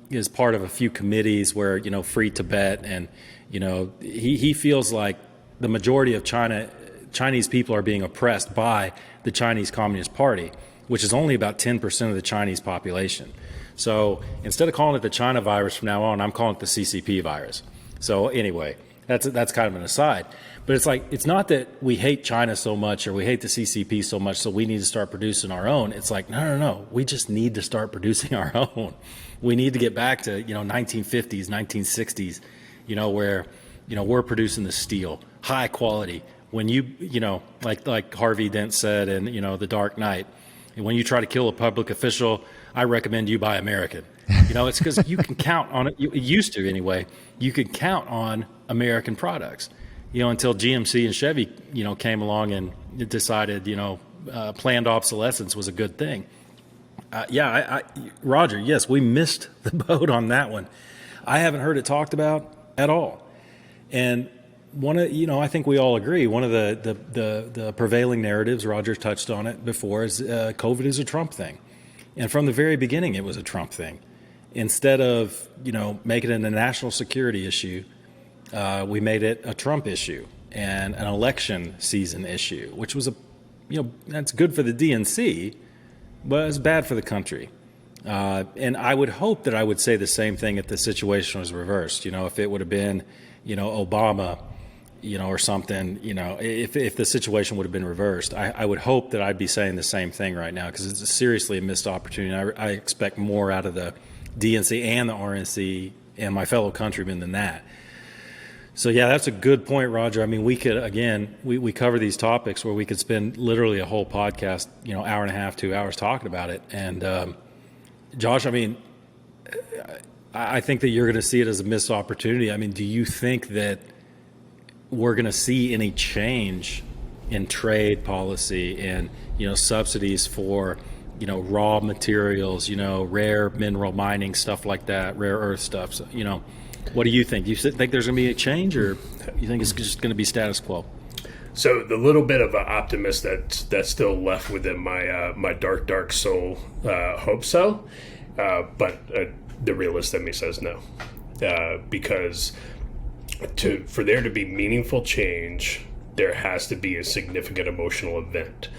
is part of a few committees where, Free Tibet, and, he feels like the majority of Chinese people are being oppressed by the Chinese Communist Party, which is only about 10% of the Chinese population. So instead of calling it the China virus from now on, I'm calling it the CCP virus. So anyway, that's kind of an aside. But it's like, it's not that we hate China so much or we hate the CCP so much, so we need to start producing our own. It's like, no. We just need to start producing our own. We need to get back to, 1950s, 1960s, where, we're producing the steel, high quality. When like Harvey Dent said in, The Dark Knight, and when you try to kill a public official, I recommend you buy American. It's because you can count on it. It used to anyway. You could count on American products. Until GMC and Chevy, came along and decided, planned obsolescence was a good thing. Roger, yes, we missed the boat on that one. I haven't heard it talked about at all. And I think we all agree, one of the prevailing narratives, Roger touched on it before, is COVID is a Trump thing. And from the very beginning, it was a Trump thing. Instead of, making it a national security issue, we made it a Trump issue and an election season issue, which was that's good for the DNC, but it's bad for the country. And I would hope that I would say the same thing if the situation was reversed. If it would have been, Obama, or something, if the situation would have been reversed, I would hope that I'd be saying the same thing right now, because it's seriously a missed opportunity. I expect more out of the DNC and the RNC and my fellow countrymen than that. So yeah, that's a good point, Roger. I mean, we could, again, we cover these topics where we could spend literally a whole podcast, hour and a half, 2 hours talking about it. And Josh, I mean, I think that you're going to see it as a missed opportunity. I mean, do you think that we're going to see any change in trade policy and, subsidies for raw materials, rare mineral mining, stuff like that, rare earth stuff. So, what do you think? Do you think there's going to be a change, or you think it's just going to be status quo? So the little bit of an optimist that's still left within my dark soul hopes so, but the realist in me says no, because for there to be meaningful change, there has to be a significant emotional event.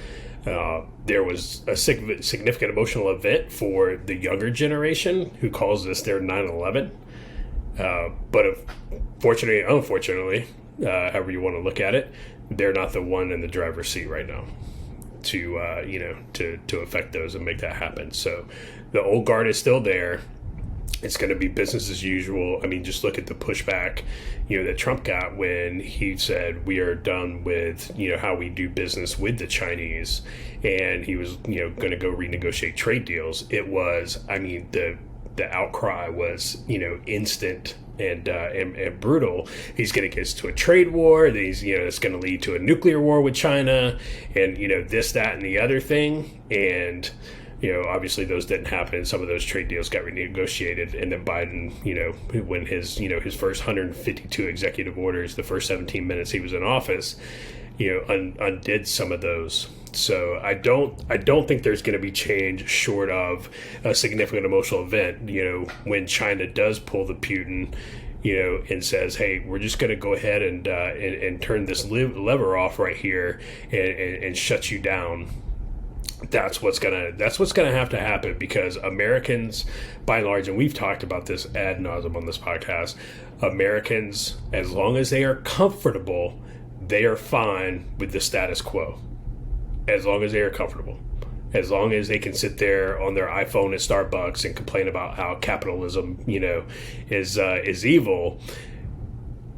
There was a significant emotional event for the younger generation who calls this their 9/11. But fortunately, unfortunately, however you want to look at it, they're not the one in the driver's seat right now to affect those and make that happen. So the old guard is still there. It's going to be business as usual. I mean, just look at the pushback, that Trump got when he said we are done with, how we do business with the Chinese, and he was, going to go renegotiate trade deals. It was, the outcry was, instant and brutal. He's going to get us to a trade war. It's going to lead to a nuclear war with China, and this, that, and the other thing. And obviously those didn't happen, and some of those trade deals got renegotiated. And then Biden, when his first 152 executive orders, the first 17 minutes he was in office, undid some of those. So I don't think there's going to be change short of a significant emotional event. When China does pull the Putin, and says, "Hey, we're just going to go ahead and turn this lever off right here and shut you down." That's what's gonna have to happen, because Americans, by and large, and we've talked about this ad nauseum on this podcast, Americans, as long as they are comfortable, they are fine with the status quo. As long as they are comfortable, as long as they can sit there on their iPhone at Starbucks and complain about how capitalism, is evil,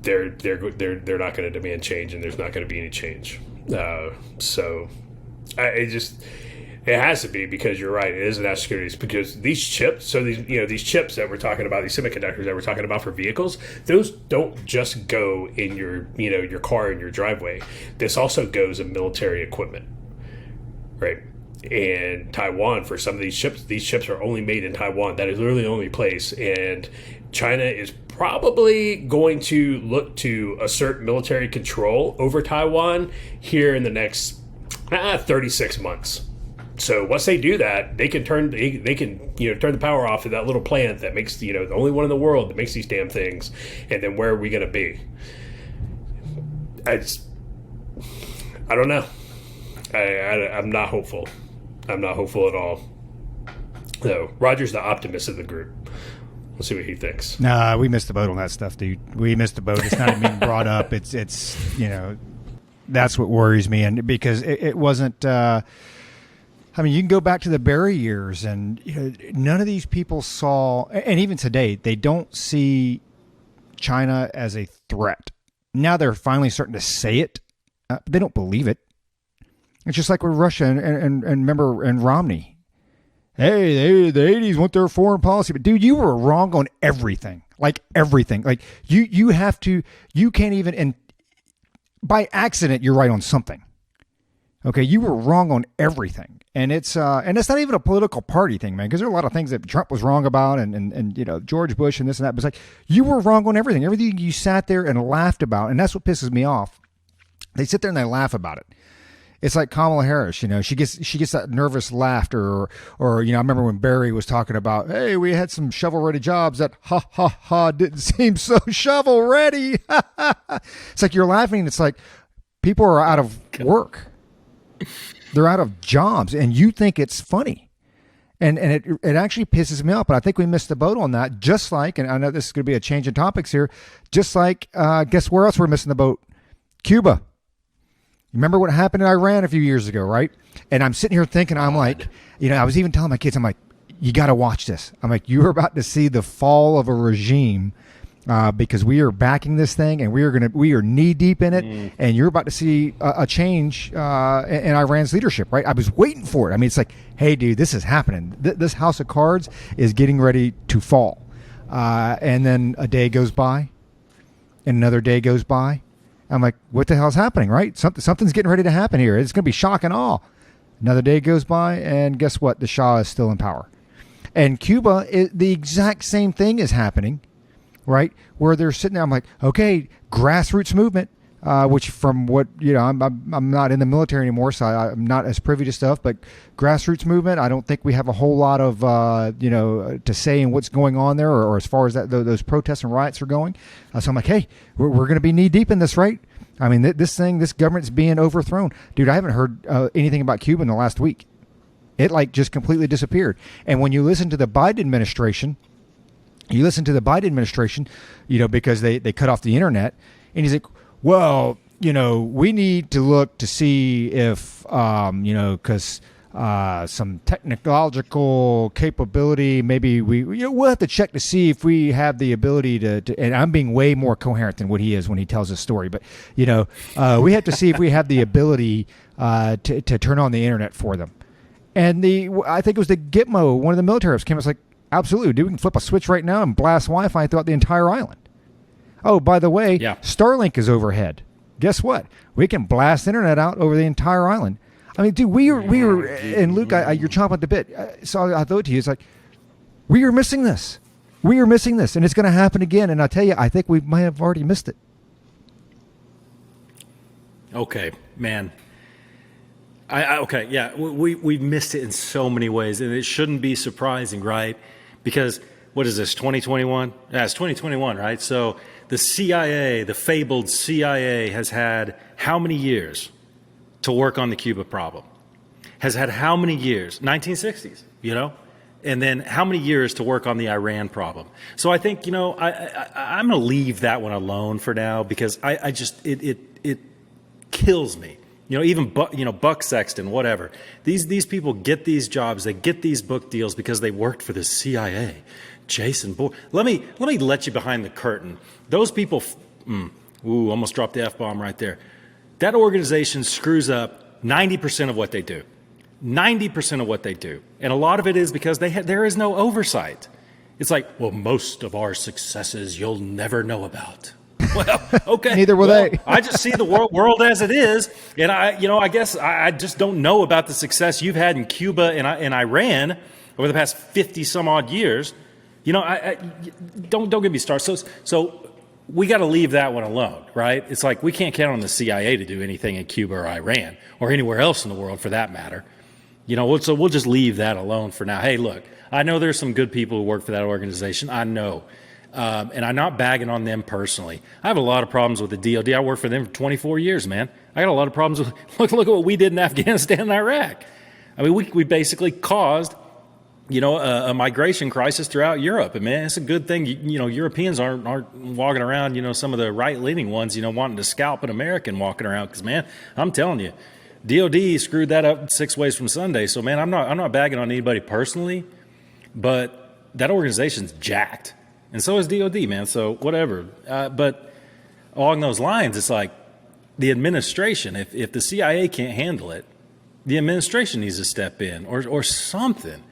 they're not going to demand change, and there's not going to be any change. It has to be, because you're right. It is national security, because these chips. So these chips that we're talking about, these semiconductors that we're talking about for vehicles, those don't just go in your car in your driveway. This also goes in military equipment, right? And Taiwan, for some of these chips are only made in Taiwan. That is literally the only place. And China is probably going to look to assert military control over Taiwan here in the next 36 months. So once they do that, they can turn the power off of that little plant that makes the only one in the world that makes these damn things. And then where are we going to be? I don't know. I'm not hopeful. I'm not hopeful at all. So Roger's the optimist of the group. We'll see what he thinks. Nah, we missed the boat on that stuff, dude. We missed the boat. It's not even being brought up. It's that's what worries me, and because it wasn't. You can go back to the Barry years, and none of these people saw, and even today, they don't see China as a threat. Now they're finally starting to say it, but they don't believe it. It's just like with Russia and remember, and Romney. Hey, the 80s want their foreign policy, but dude, you were wrong on everything. Like everything. Like you can't even, and by accident, you're right on something. Okay, you were wrong on everything, and it's not even a political party thing, man. Because there are a lot of things that Trump was wrong about, and George Bush and this and that. But it's like you were wrong on everything. Everything you sat there and laughed about, and that's what pisses me off. They sit there and they laugh about it. It's like Kamala Harris, she gets that nervous laughter, or I remember when Barry was talking about, hey, we had some shovel-ready jobs that didn't seem so shovel-ready. It's like you're laughing, and it's like people are out of work. They're out of jobs, and you think it's funny. And it actually pisses me off, but I think we missed the boat on that, just like, and I know this is going to be a change in topics here, just like, guess where else we're missing the boat? Cuba. Remember what happened in Iran a few years ago, right? And I'm sitting here thinking, I'm like, I was even telling my kids, I'm like, you got to watch this. I'm like, you're about to see the fall of a regime because we are backing this thing, and we are knee deep in it, and you're about to see a change in Iran's leadership, right? I was waiting for it. It's like, hey, dude, this is happening. This house of cards is getting ready to fall. And then a day goes by, and another day goes by. I'm like, what the hell's happening, right? Something's getting ready to happen here. It's going to be shock and awe. Another day goes by, and guess what? The Shah is still in power. And Cuba, the exact same thing is happening, right? Where they're sitting there, I'm like, okay, grassroots movement, which from what, I'm not in the military anymore, so I'm not as privy to stuff, but grassroots movement, I don't think we have a whole lot of, to say in what's going on there, or as far as those protests and riots are going. So I'm like, hey, we're going to be knee deep in this, right? I mean, this government's being overthrown. Dude, I haven't heard anything about Cuba in the last week. It just completely disappeared. And when you listen to the Biden administration, because they cut off the internet, and he's like, well, we need to look to see if, because some technological capability, maybe we'll have to check to see if we have the ability to, and I'm being way more coherent than what he is when he tells his story, but we have to see if we have the ability to turn on the internet for them. And I think it was the Gitmo, one of the military reps came. It's like, absolutely, dude, we can flip a switch right now and blast Wi-Fi throughout the entire island. Oh, by the way, yeah. Starlink is overhead. Guess what? We can blast internet out over the entire island. I mean, dude, we were, and Luke, you're chomping at the bit. So I throw it to you. It's like, we are missing this. We are missing this, and it's going to happen again. And I tell you, I think we might have already missed it. Okay, man. Okay, yeah, we've missed it in so many ways, and it shouldn't be surprising, right? Because what is this, 2021? Yeah, it's 2021, right? So the CIA, the fabled CIA, has had how many years to work on the Cuba problem? Has had how many years? 1960s, and then how many years to work on the Iran problem? So I think, I'm going to leave that one alone for now, because I just it kills me. Even Buck Sexton, whatever. These people get these jobs, they get these book deals because they worked for the CIA. Jason Bourne. Let me let you behind the curtain. Those people, almost dropped the F-bomb right there. That organization screws up 90% of what they do. 90% of what they do. And a lot of it is because there is no oversight. It's like, well, most of our successes you'll never know about. Well, okay. Neither will they. I just see the world as it is, and I guess I just don't know about the success you've had in Cuba and Iran over the past 50 some odd years. Don't get me started. So we got to leave that one alone, right? It's like we can't count on the CIA to do anything in Cuba or Iran or anywhere else in the world for that matter. So we'll just leave that alone for now. Hey, look, I know there's some good people who work for that organization. I know. And I'm not bagging on them personally. I have a lot of problems with the DOD. I worked for them for 24 years, man. I got a lot of problems with, look at what we did in Afghanistan and Iraq. I mean, we basically caused, a migration crisis throughout Europe. And man, it's a good thing, Europeans aren't walking around, some of the right-leaning ones, wanting to scalp an American walking around. Because, man, I'm telling you, DOD screwed that up 6 ways from Sunday. So, man, I'm not bagging on anybody personally, but that organization's jacked. And so is DOD, man. So whatever. But along those lines, it's like the administration, if the CIA can't handle it, the administration needs to step in or something.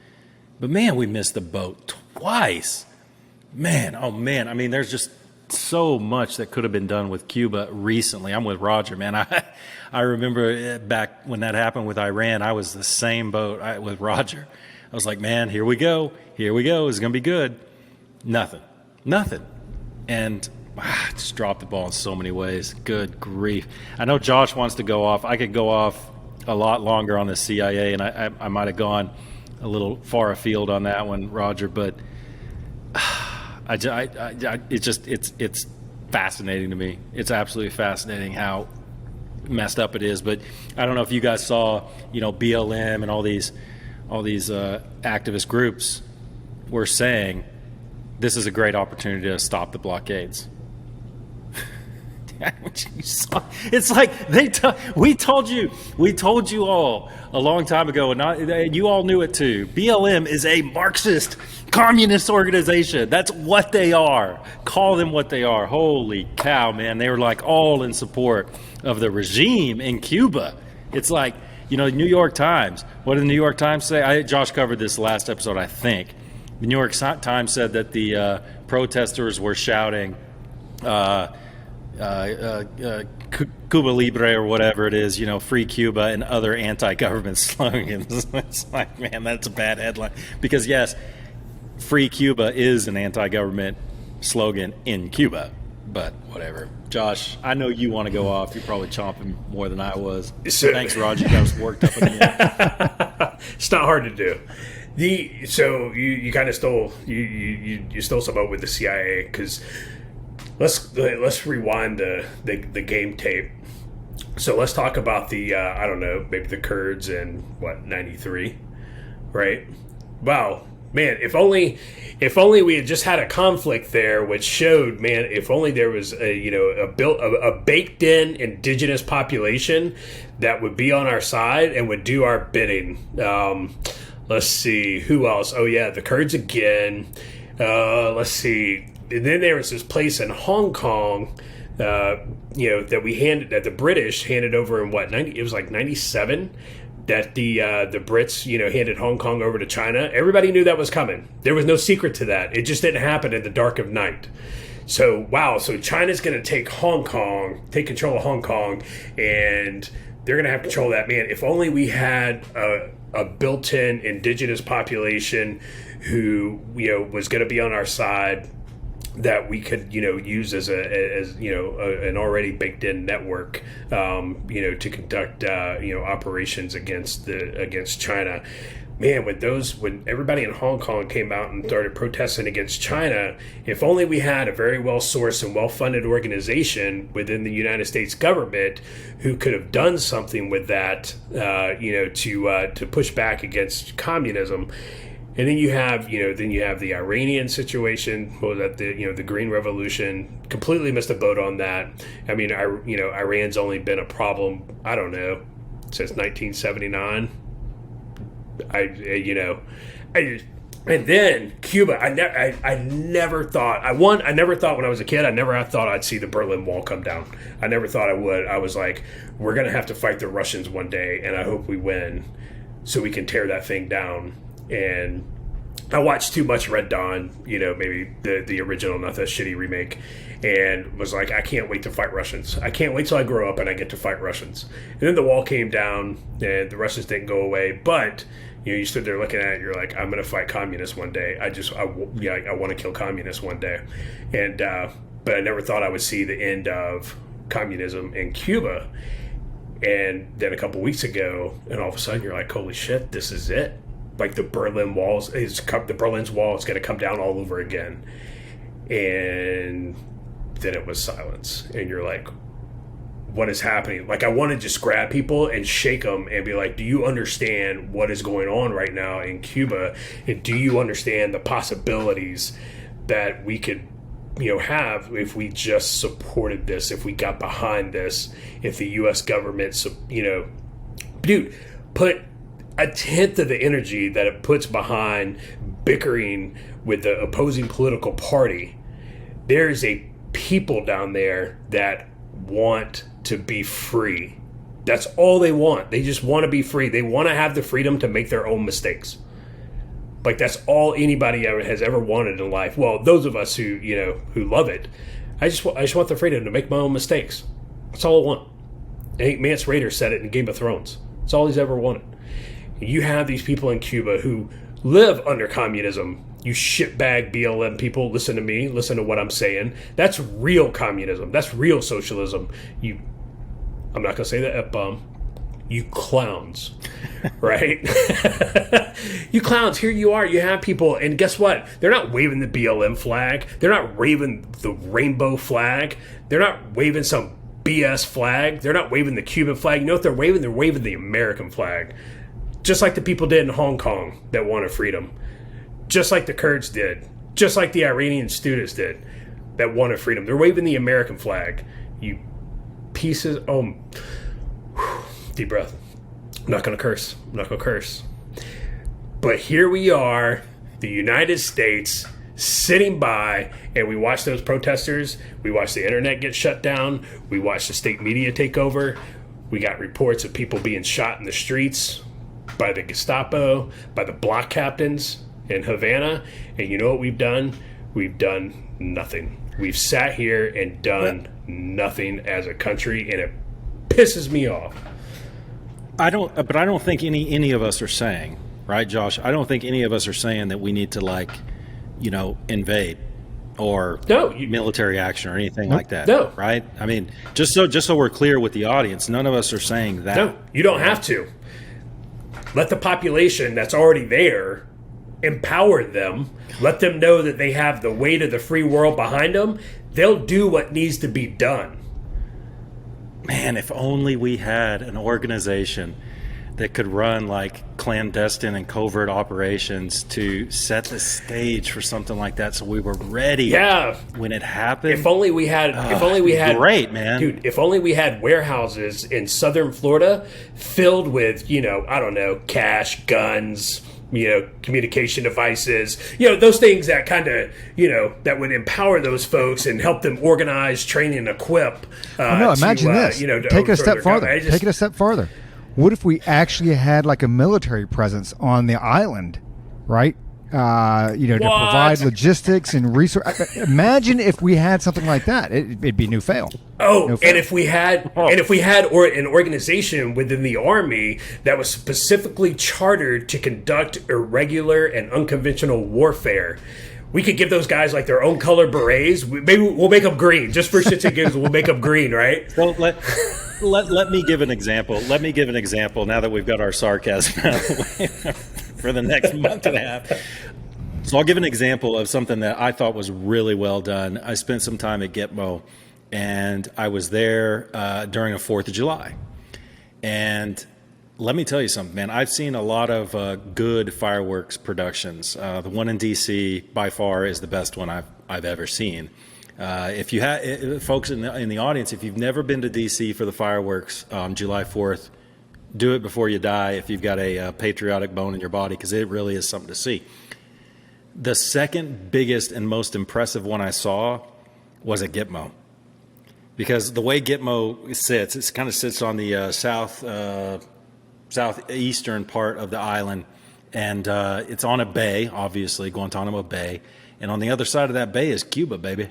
But, man, we missed the boat twice. Man, oh, man. I mean, there's just so much that could have been done with Cuba recently. I'm with Roger, man. I remember back when that happened with Iran, I was the same boat with Roger. I was like, man, here we go. Here we go. It's going to be good. Nothing. And just dropped the ball in so many ways. Good grief. I know Josh wants to go off. I could go off a lot longer on the CIA, and I might have gone a little far afield on that one, Roger, but it's fascinating to me. It's absolutely fascinating how messed up it is. But I don't know if you guys saw, BLM and all these activist groups were saying this is a great opportunity to stop the blockades. It's like we told you all a long time ago, and you all knew it too. BLM is a Marxist communist organization. That's what they are. Call them what they are. Holy cow, man! They were like all in support of the regime in Cuba. It's like, New York Times. What did the New York Times say? Josh covered this last episode, I think. The New York Times said that the protesters were shouting, Cuba Libre or whatever it is, free Cuba and other anti-government slogans. It's like, man, that's a bad headline. Because, yes, free Cuba is an anti-government slogan in Cuba, but whatever. Josh, I know you want to go off. You're probably chomping more than I was. Thanks, Roger. You got us worked up again. It's not hard to do. So you kind of stole you stole some out with the CIA, because let's rewind the game tape. So let's talk about the I don't know, maybe the Kurds in 93, right? Wow, man, if only we had just had a conflict there, which showed, man, if only there was a baked in indigenous population that would be on our side and would do our bidding. Let's see, who else? Oh yeah, the Kurds again. Let's see. And then there was this place in Hong Kong, that the British handed over in it was like 97, that the Brits, handed Hong Kong over to China. Everybody knew that was coming. There was no secret to that. It just didn't happen in the dark of night. So, wow, so China's going to take control of Hong Kong, and they're going to have control of that. Man, if only we had a built-in indigenous population who, was going to be on our side, that we could, use as an already baked in network, to conduct, operations against China. Man, when everybody in Hong Kong came out and started protesting against China, if only we had a very well-sourced and well-funded organization within the United States government who could have done something with that, to push back against communism. And then you have the Iranian situation. What was that? The Green Revolution. Completely missed the boat on that. I mean, Iran's only been a problem, I don't know, since 1979. And then Cuba. I never thought when I was a kid. I never thought I'd see the Berlin Wall come down. I never thought I would. I was like, we're gonna have to fight the Russians one day, and I hope we win, so we can tear that thing down. And I watched too much Red Dawn, maybe the original, not the shitty remake, and was like, I can't wait to fight Russians. I can't wait till I grow up and I get to fight Russians. And then the wall came down, and the Russians didn't go away, but you stood there looking at it, you're like, I'm going to fight communists one day. I want to kill communists one day. And but I never thought I would see the end of communism in Cuba. And then a couple weeks ago, and all of a sudden you're like, holy shit, this is it. Like the Berlin's wall is going to come down all over again. And then it was silence. And you're like, what is happening? Like, I want to just grab people and shake them and be like, do you understand what is going on right now in Cuba? And do you understand the possibilities that we could, have if we just supported this, if we got behind this, if the U.S. government, put a tenth of the energy that it puts behind bickering with the opposing political party. There's a people down there that want to be free. That's all they want. They just want to be free. They want to have the freedom to make their own mistakes. Like, that's all anybody has ever wanted in life. Well, those of us who love it, I just want the freedom to make my own mistakes. That's all I want. I think Mance Rayder said it in Game of Thrones. That's all he's ever wanted. You have these people in Cuba who live under communism. You shitbag BLM people, listen to me, listen to what I'm saying. That's real communism. That's real socialism. I'm not going to say the F-bomb. You clowns, right? You clowns, here you are. You have people, and guess what? They're not waving the BLM flag. They're not waving the rainbow flag. They're not waving some BS flag. They're not waving the Cuban flag. You know what they're waving? They're waving the American flag. Just like the people did in Hong Kong that wanted freedom. Just like the Kurds did. Just like the Iranian students did that wanted freedom. They're waving the American flag. You pieces. Oh, deep breath. I'm not going to curse. But here we are, the United States, sitting by, and we watch those protesters. We watch the internet get shut down. We watch the state media take over. We got reports of people being shot in the streets by the Gestapo, by the block captains in Havana. And you know what we've done? We've done nothing. We've sat here and done nothing as a country, and it pisses me off. I don't think any of us are saying, right, Josh? I don't think any of us are saying that we need to invade or military action or anything like that. No. Right? I mean, just so we're clear with the audience, none of us are saying that. No, you don't have to. Let the population that's already there empower them. Let them know that they have the weight of the free world behind them. They'll do what needs to be done. Man, if only we had an organization that could run like clandestine and covert operations to set the stage for something like that, so we were ready when it happened. If only we had great, man. Dude, if only we had warehouses in southern Florida filled with, cash, guns, communication devices, those things that kind of, that would empower those folks and help them organize, train, and equip. Imagine this. Take it a step farther. Take it a step farther. What if we actually had like a military presence on the island, right? To provide logistics and resource. Imagine if we had something like that. It'd be new fail. And if we had an organization within the Army that was specifically chartered to conduct irregular and unconventional warfare, we could give those guys like their own color berets. Maybe we'll make them green just for shits and giggles. We'll make them green, right? So let me give an example. Let me give an example now that we've got our sarcasm out of the way for the next month and a half. So I'll give an example of something that I thought was really well done. I spent some time at Gitmo, and I was there during a 4th of July. And let me tell you something, man. I've seen a lot of good fireworks productions. The one in D.C. by far is the best one I've ever seen. If you have folks in the audience, if you've never been to D.C. for the fireworks on July 4th, do it before you die if you've got a patriotic bone in your body, because it really is something to see. The second biggest and most impressive one I saw was at Gitmo, because the way Gitmo sits, it kind of sits on the southeastern part of the island, and it's on a bay, obviously, Guantanamo Bay, and on the other side of that bay is Cuba, baby.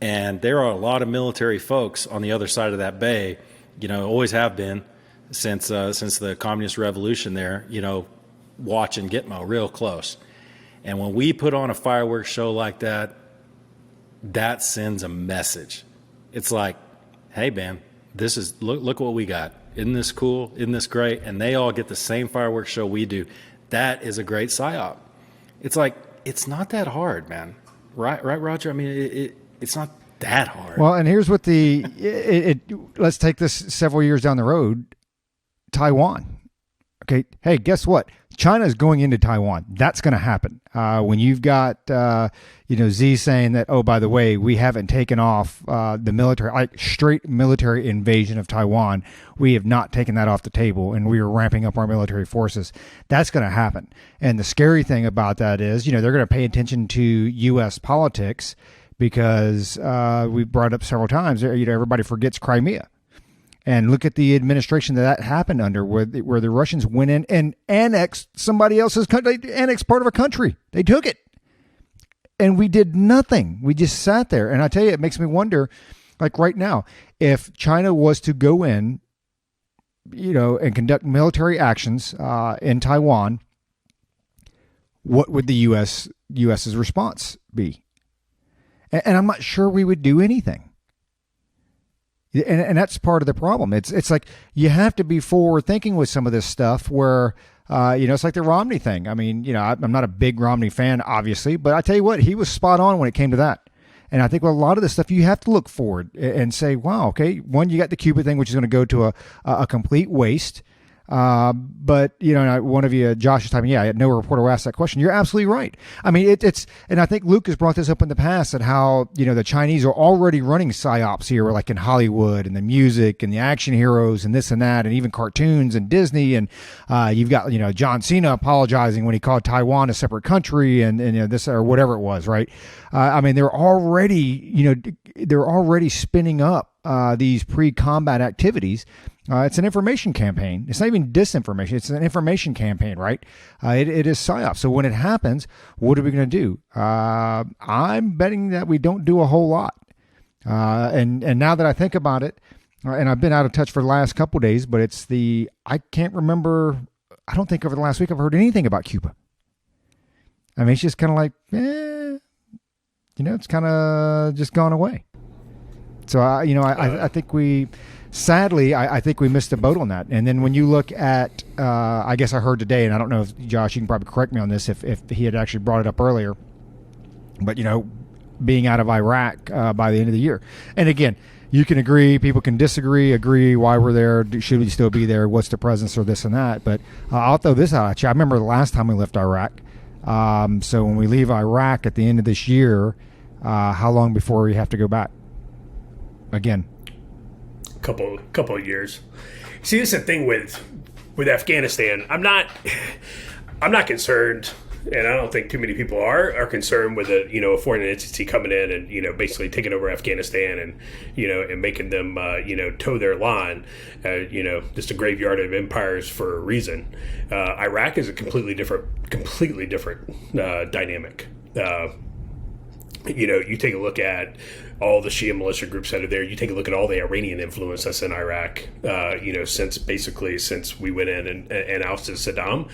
And there are a lot of military folks on the other side of that bay, always have been since the communist revolution there, watching Gitmo real close. And when we put on a fireworks show like that, that sends a message. It's like, hey, man, this is look what we got. Isn't this cool? Isn't this great? And they all get the same fireworks show we do. That is a great psyop. It's like, it's not that hard, man. Right, Roger? I mean, it's not that hard. Well, and here's what let's take this several years down the road. Taiwan. Okay. Hey, guess what? China is going into Taiwan. That's going to happen. When you've got, Z saying that, oh, by the way, we haven't taken off the military, like straight military invasion of Taiwan. We have not taken that off the table, and we are ramping up our military forces. That's going to happen. And the scary thing about that is, they're going to pay attention to U.S. politics, because we brought up several times, everybody forgets Crimea. And look at the administration that happened under, where the Russians went in and annexed somebody else's country. They annexed part of a country. They took it. And we did nothing. We just sat there. And I tell you, it makes me wonder, like right now, if China was to go in, and conduct military actions in Taiwan, what would the U.S.'s response be? And I'm not sure we would do anything. And that's part of the problem. It's like you have to be forward thinking with some of this stuff where, it's like the Romney thing. I mean, I'm not a big Romney fan, obviously, but I tell you what, he was spot on when it came to that. And I think with a lot of this stuff, you have to look forward and say, wow, okay, one, you got the Cuba thing, which is going to go to a complete waste. But one of you, Josh, is typing, yeah, no reporter asked that question. You're absolutely right. I mean, it's, and I think Luke has brought this up in the past, that how, the Chinese are already running psyops here, like in Hollywood and the music and the action heroes and this and that, and even cartoons and Disney. And, you've got, John Cena apologizing when he called Taiwan a separate country and this or whatever it was. Right. I mean, they're already spinning up, these pre-combat activities. It's an information campaign. It's not even disinformation. It's an information campaign, right? It is psyop. So when it happens, what are we going to do? I'm betting that we don't do a whole lot. And now that I think about it, and I've been out of touch for the last couple of days, but I can't remember. I don't think over the last week I've heard anything about Cuba. I mean, it's just kind of like, it's kind of just gone away. So, I think sadly, I think we missed the boat on that. And then when you look at, I guess I heard today, and I don't know if, Josh, you can probably correct me on this if he had actually brought it up earlier, but, being out of Iraq by the end of the year. And again, you can agree, people can agree why we're there, should we still be there, what's the presence or this and that. But I'll throw this out at you. I remember the last time we left Iraq. So when we leave Iraq at the end of this year, how long before we have to go back again? Couple of years. See, this is the thing with Afghanistan. I'm not concerned, and I don't think too many people are concerned with a foreign entity coming in and basically taking over Afghanistan and making them toe their line. Just a graveyard of empires for a reason. Iraq is a completely different dynamic. You take a look at all the Shia militia groups that are there. You take a look at all the Iranian influence that's in Iraq. Since we went in and ousted Saddam,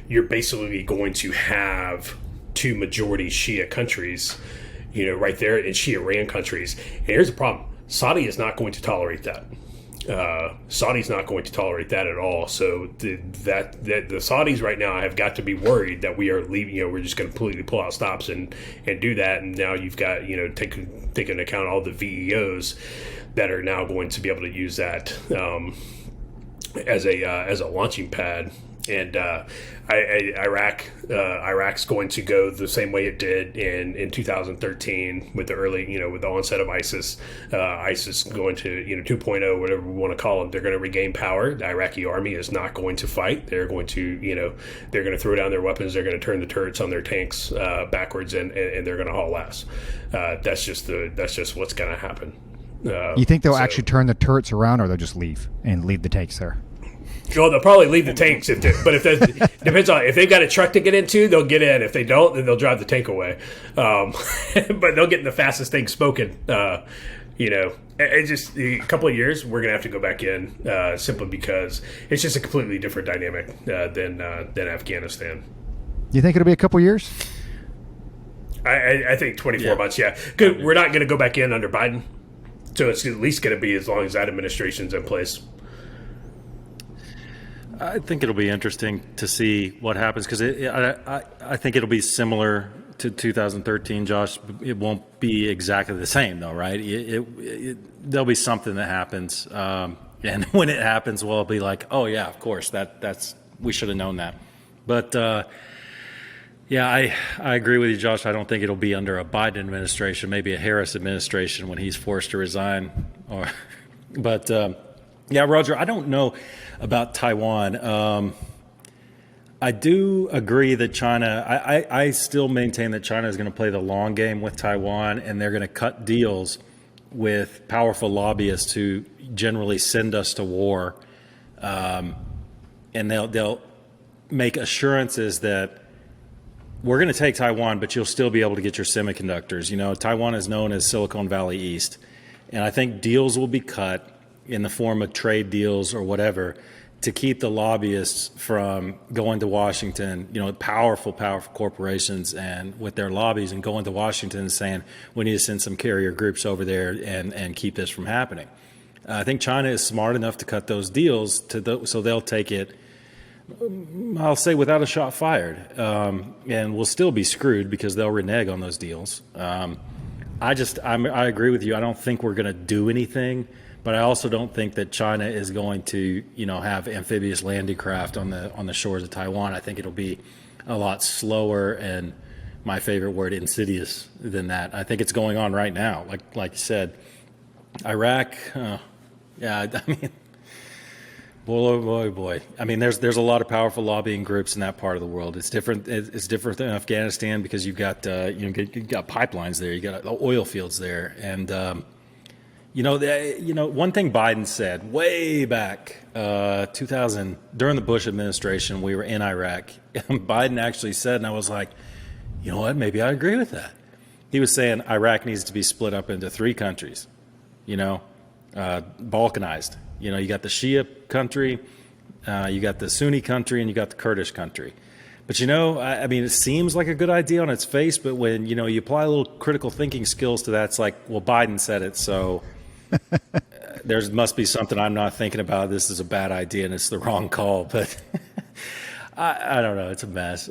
you're basically going to have two majority Shia countries, right there, and Shia ran countries. And here's the problem: Saudi is not going to tolerate that. Saudi's not going to tolerate that at all. So the Saudis right now have got to be worried that we are leaving. We're just going to completely pull out stops and do that. And now you've got take into account all the VEOs that are now going to be able to use that as a launching pad. And Iraq's going to go the same way it did in 2013 with the early, with the onset of ISIS. ISIS going to 2.0, whatever we want to call them. They're going to regain power. The Iraqi army is not going to fight. They're going to they're going to throw down their weapons. They're going to turn the turrets on their tanks backwards, and they're going to haul ass. That's just what's going to happen. You think they'll actually turn the turrets around, or they'll just leave the tanks there? Well, they'll probably leave the tanks depends on if they've got a truck to get into, they'll get in. If they don't, then they'll drive the tank away. But they'll get in the fastest thing smoking. It's just a couple of years we're gonna have to go back in simply because it's just a completely different dynamic than Afghanistan. You think it'll be a couple of years? I think 24 months. Yeah, good. We're not gonna go back in under Biden, so it's at least gonna be as long as that administration's in place. I think it'll be interesting to see what happens because I think it'll be similar to 2013, Josh. It won't be exactly the same, though, right? There'll be something that happens, and when it happens, well, it'll be like, oh yeah, of course, that's we should have known that. But I agree with you, Josh. I don't think it'll be under a Biden administration, maybe a Harris administration when he's forced to resign. But Roger, I don't know about Taiwan. I do agree that China, I still maintain that China is going to play the long game with Taiwan, and they're going to cut deals with powerful lobbyists who generally send us to war. And they'll make assurances that we're going to take Taiwan, but you'll still be able to get your semiconductors. Taiwan is known as Silicon Valley East. And I think deals will be cut in the form of trade deals or whatever to keep the lobbyists from going to Washington, powerful corporations and with their lobbies and going to Washington and saying, we need to send some carrier groups over there and keep this from happening. I think China is smart enough to cut those deals so they'll take it, I'll say, without a shot fired. And we'll still be screwed because they'll renege on those deals. I agree with you. I don't think we're going to do anything. But I also don't think that China is going to, have amphibious landing craft on the shores of Taiwan. I think it'll be a lot slower and, my favorite word, insidious than that. I think it's going on right now. Like you said, Iraq. Boy. I mean, there's a lot of powerful lobbying groups in that part of the world. It's different. It's different than Afghanistan because you've got you got pipelines there. You got oil fields there, and one thing Biden said way back 2000 during the Bush administration, we were in Iraq. Biden actually said, and I was like, you know what? Maybe I agree with that. He was saying Iraq needs to be split up into 3 countries. balkanized. You got the Shia country, you got the Sunni country, and you got the Kurdish country. But I mean, it seems like a good idea on its face, but when you apply a little critical thinking skills to that, it's like, well, Biden said it, so there must be something I'm not thinking about. This is a bad idea and it's the wrong call. But I don't know. It's a mess.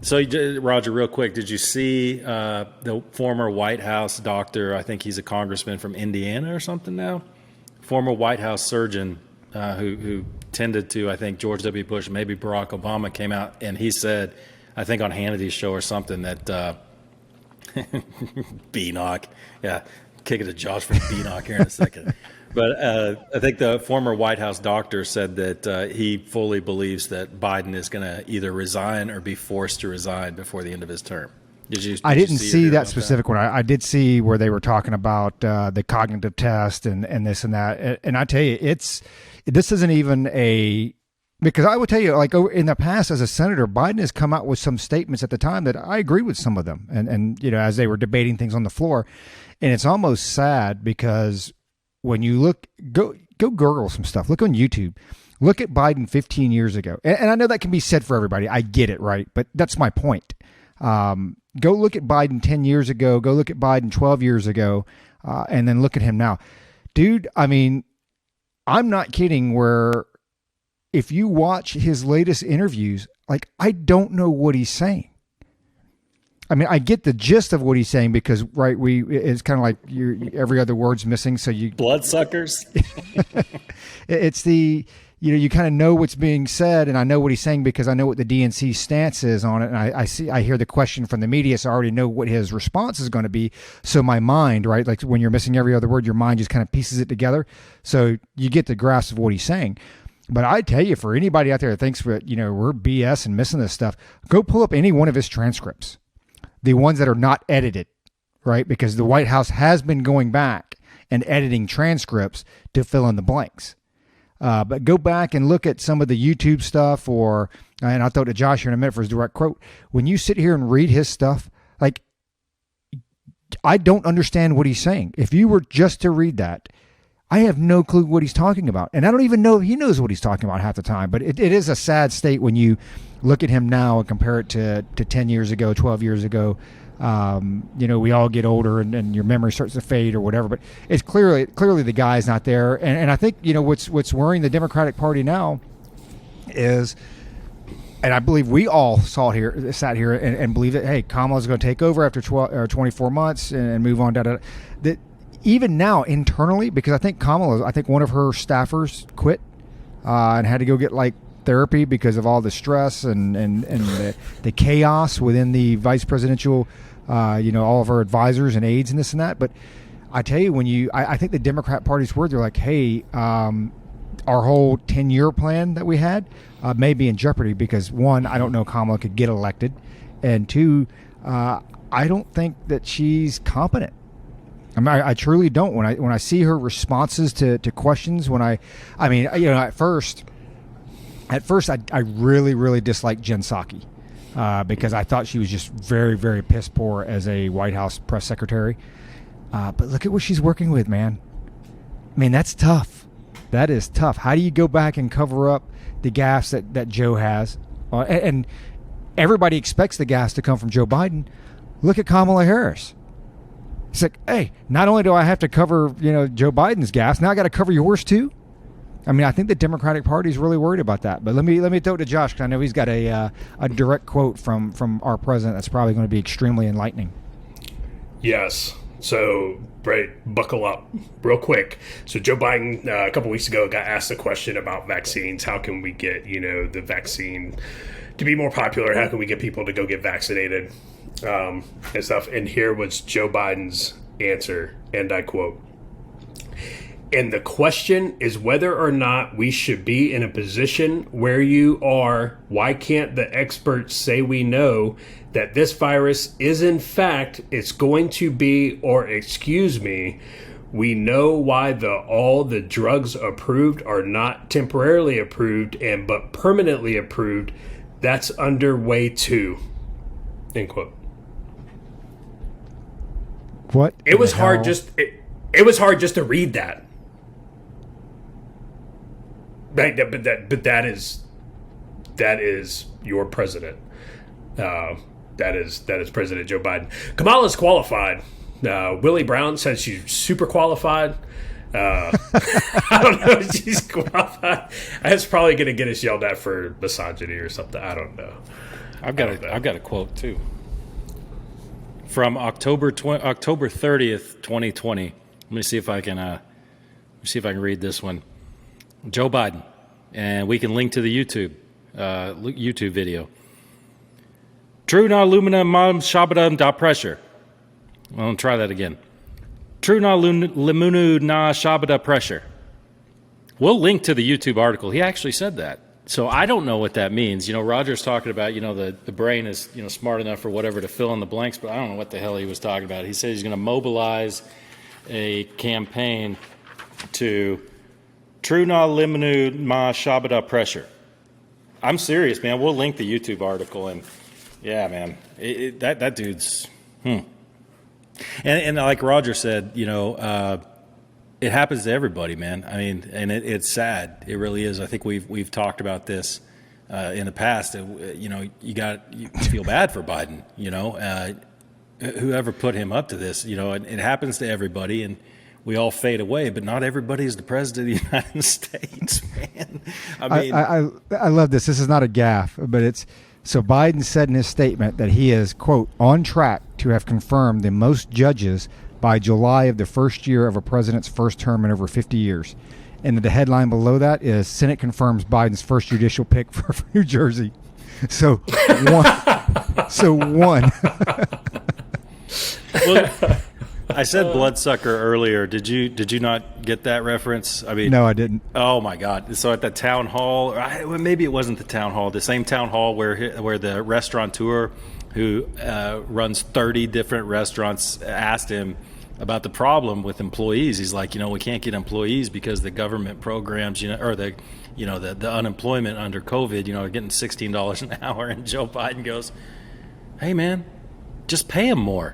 So, Roger, real quick, did you see the former White House doctor? I think he's a congressman from Indiana or something now. Former White House surgeon who tended to, I think, George W. Bush, maybe Barack Obama, came out and he said, I think on Hannity's show or something, that B-knock. Yeah, kick it to Josh for B-knock here in a second. But I think the former White House doctor said that he fully believes that Biden is going to either resign or be forced to resign before the end of his term. I didn't see that specific one. I did see where they were talking about the cognitive test and this and that. And I tell you, this isn't even because I would tell you, like in the past as a senator, Biden has come out with some statements at the time that I agree with some of them. And as they were debating things on the floor, and it's almost sad because when you go Google some stuff, look on YouTube, look at Biden 15 years ago. And I know that can be said for everybody. I get it, right? But that's my point. Go look at Biden 10 years ago, go look at Biden 12 years ago, and then look at him now. Dude, I mean, I'm not kidding, where if you watch his latest interviews, like, I don't know what he's saying. I mean, I get the gist of what he's saying because, right, it's kind of like every other word's missing. So bloodsuckers. It's you kind of know what's being said, and I know what he's saying because I know what the DNC stance is on it, and I hear the question from the media, so I already know what his response is going to be. So my mind, right, like when you're missing every other word, your mind just kind of pieces it together. So you get the grasp of what he's saying. But I tell you, for anybody out there that thinks we're BS and missing this stuff, go pull up any one of his transcripts, the ones that are not edited, right? Because the White House has been going back and editing transcripts to fill in the blanks. But go back and look at some of the YouTube stuff, and I'll throw it to Josh here in a minute for his direct quote. When you sit here and read his stuff, like, I don't understand what he's saying. If you were just to read that, I have no clue what he's talking about. And I don't even know if he knows what he's talking about half the time. But it is a sad state when you look at him now and compare it to 10 years ago, 12 years ago. We all get older and your memory starts to fade or whatever, but it's clearly the guy's not there. And I think, what's worrying the Democratic Party now is, and I believe we all sat here and believe that, hey, Kamala's going to take over after 24 months and move on. That even now internally, because I think one of her staffers quit and had to go get therapy because of all the stress and the chaos within the vice presidential, all of her advisors and aides and this and that. But I tell you, I think the Democrat Party's word, they're like, hey, our whole 10-year plan that we had may be in jeopardy because, one, I don't know Kamala could get elected, and two, I don't think that she's competent. I mean, I truly don't. When I see her responses to questions, at first I really, really disliked Jen Psaki because I thought she was just very, very piss poor as a White House press secretary. But look at what she's working with, man. I mean, that's tough. That is tough. How do you go back and cover up the gaffes that Joe has? And everybody expects the gaffes to come from Joe Biden. Look at Kamala Harris. It's like, hey, not only do I have to cover, Joe Biden's gaffes, now I got to cover yours too. I mean, I think the Democratic Party is really worried about that. But let me throw it to Josh because I know he's got a direct quote from our president that's probably going to be extremely enlightening. Yes. So, right, buckle up real quick. So Joe Biden a couple weeks ago got asked a question about vaccines. How can we get, the vaccine to be more popular? How can we get people to go get vaccinated and stuff? And here was Joe Biden's answer, and I quote, "And the question is whether or not we should be in a position where you are. Why can't the experts say we know that this virus is in fact it's going to be, or excuse me, we know why all the drugs approved are not temporarily approved but permanently approved. That's underway too." End quote. What? It was hard it was hard just to read that. But that is your president. That is President Joe Biden. Kamala's qualified. Willie Brown says she's super qualified. I don't know if she's qualified. That's probably going to get us yelled at for misogyny or something. I don't know. I've got a quote too from October 30th, 2020. Let me see if I can read this one. Joe Biden, and we can link to the YouTube video. True na lumina mam shabadam da pressure. Well, try that again. True na limunu na shabada pressure. We'll link to the YouTube article. He actually said that. So I don't know what that means. You know, Roger's talking about, you know, the brain is, you know, smart enough or whatever to fill in the blanks, but I don't know what the hell he was talking about. He said he's going to mobilize a campaign to True na limunu ma shabada pressure. I'm serious, man. We'll link the YouTube article, and yeah, man, that dude's And like Roger said, you know, it happens to everybody, man. I mean, and it's sad. It really is. I think we've talked about this in the past. You know, you feel bad for Biden. You know, whoever put him up to this. You know, it happens to everybody, and we all fade away. But not everybody is the president of the United States, man. I mean, I love this. This is not a gaffe, but it's. So Biden said in his statement that he is, quote, on track to have confirmed the most judges by July of the first year of a president's first term in over 50 years. And the headline below that is Senate confirms Biden's first judicial pick for New Jersey. So one. Well, I said bloodsucker earlier. Did you not get that reference? I mean, no, I didn't. Oh my God! So at the town hall, maybe it wasn't the town hall, the same town hall where the restaurateur who runs 30 different restaurants asked him about the problem with employees. He's like, you know, we can't get employees because the government programs, you know, or the unemployment under COVID, you know, are getting $16 an hour. And Joe Biden goes, "Hey man, just pay them more.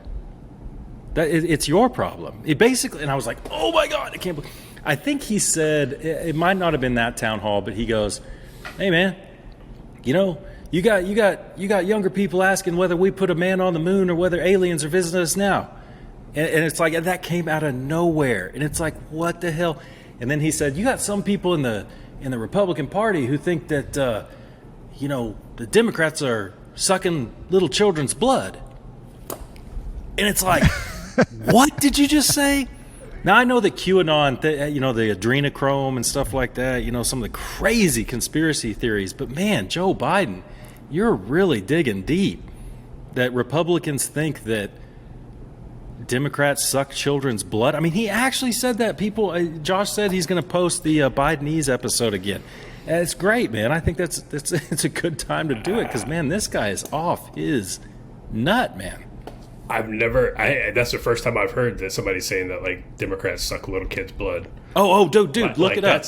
It's your problem." It basically, and I was like, "Oh my God, I can't believe." I think he said it might not have been that town hall, but he goes, "Hey man, you know, you got younger people asking whether we put a man on the moon or whether aliens are visiting us now," and it's like that came out of nowhere, and it's like, what the hell? And then he said, "You got some people in the Republican Party who think that you know, the Democrats are sucking little children's blood," and it's like. What did you just say? Now, I know that QAnon, you know, the adrenochrome and stuff like that, you know, some of the crazy conspiracy theories. But, man, Joe Biden, you're really digging deep that Republicans think that Democrats suck children's blood. I mean, he actually said that. Josh said he's going to post the Bidenese episode again. And it's great, man. I think it's a good time to do it because, man, this guy is off his nut, man. That's the first time I've heard that somebody's saying that, like, Democrats suck little kids' blood. Oh, dude, look it up.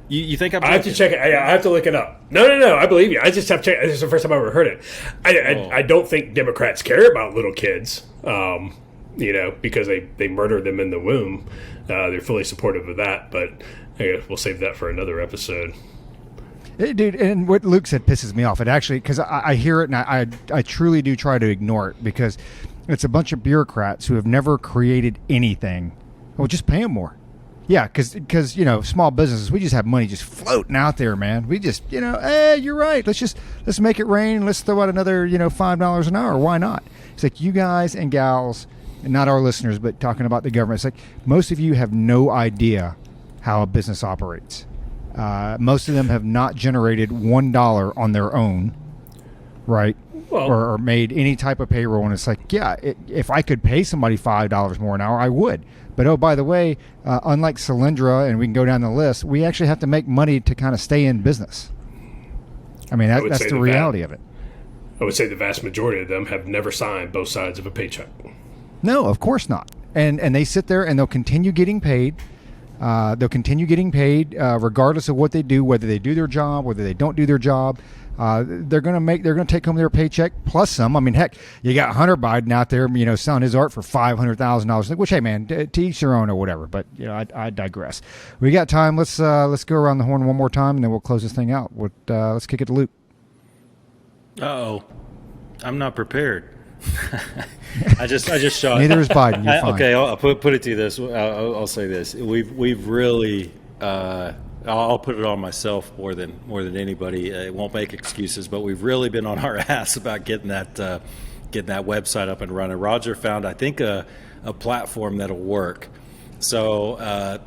You think I have to check it. I have to look it up. No, I believe you. I just have to check. This is the first time I've ever heard it. I don't think Democrats care about little kids, you know, because they murder them in the womb. They're fully supportive of that, but we'll save that for another episode. Dude, and what Luke said pisses me off. It actually, because I hear it and I truly do try to ignore it because it's a bunch of bureaucrats who have never created anything. Well, just pay them more. Yeah, because you know, small businesses, we just have money just floating out there, man. We just, you know, you're right. Let's make it rain. Let's throw out another, you know, $5 an hour. Why not? It's like you guys and gals, and not our listeners, but talking about the government. It's like most of you have no idea how a business operates. Most of them have not generated $1 on their own, right? Well, or made any type of payroll. And it's like, yeah, if I could pay somebody $5 more an hour, I would. But, oh, by the way, unlike Solyndra, and we can go down the list, we actually have to make money to kind of stay in business. I mean, that's the reality of it. I would say the vast majority of them have never signed both sides of a paycheck. No, of course not. And they sit there and they'll continue getting paid. They'll continue getting paid regardless of what they do, whether they do their job, whether they don't do their job. They're gonna take home their paycheck plus some. I mean, heck, you got Hunter Biden out there, selling his art for $500,000. Which, hey, man, to each their own or whatever. But I digress. We got time. Let's go around the horn one more time, and then we'll close this thing out. Let's kick it to Luke. Uh-oh, I'm not prepared. I just shot. Neither is Biden. You're fine. Okay, I'll put it to you this. I'll say this. We've really. I'll put it on myself more than anybody. It won't make excuses, but we've really been on our ass about getting that website up and running. Roger found, I think, a platform that'll work. So,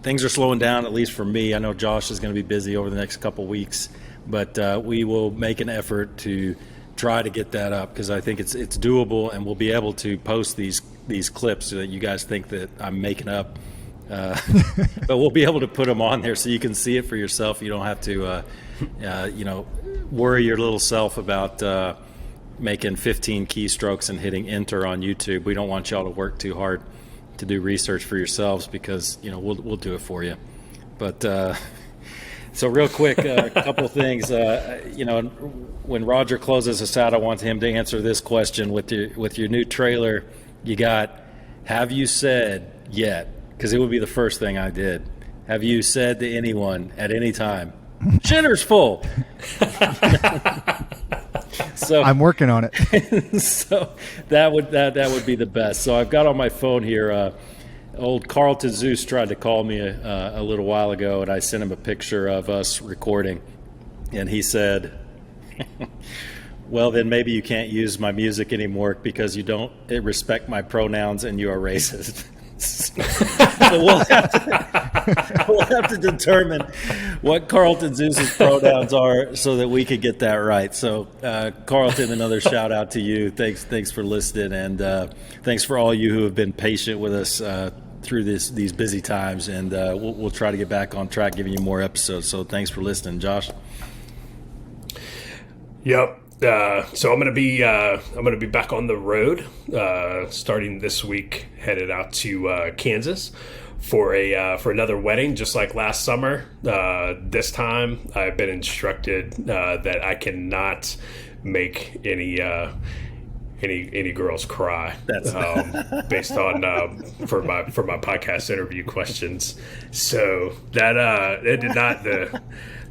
things are slowing down, at least for me. I know Josh is going to be busy over the next couple weeks, but we will make an effort to try to get that up, because I think it's doable, and we'll be able to post these clips so that you guys think that I'm making up. But we'll be able to put them on there so you can see it for yourself. You don't have to, worry your little self about making 15 keystrokes and hitting enter on YouTube. We don't want y'all to work too hard to do research for yourselves, because we'll do it for you. But so real quick, a couple of things. When Roger closes us out, I want him to answer this question with your new trailer. You got, have you said yet? Because it would be the first thing I did. Have you said to anyone at any time, "Shitter's full"? So I'm working on it. So that would be the best. So I've got on my phone here. Old Carlton Zeus tried to call me a little while ago, and I sent him a picture of us recording, and he said, "Well, then maybe you can't use my music anymore because you don't respect my pronouns and you are racist." So we'll have to determine what Carlton Zeus's pronouns are so that we could get that right. So, Carlton, another shout out to you. Thanks for listening, and thanks for all you who have been patient with us through these busy times. And we'll try to get back on track, giving you more episodes. So, thanks for listening, Josh. Yep. So I'm gonna be back on the road starting this week, headed out to Kansas for another wedding, just like last summer. This time I've been instructed that I cannot make any girls cry. That's based on for my podcast interview questions. So that it did not.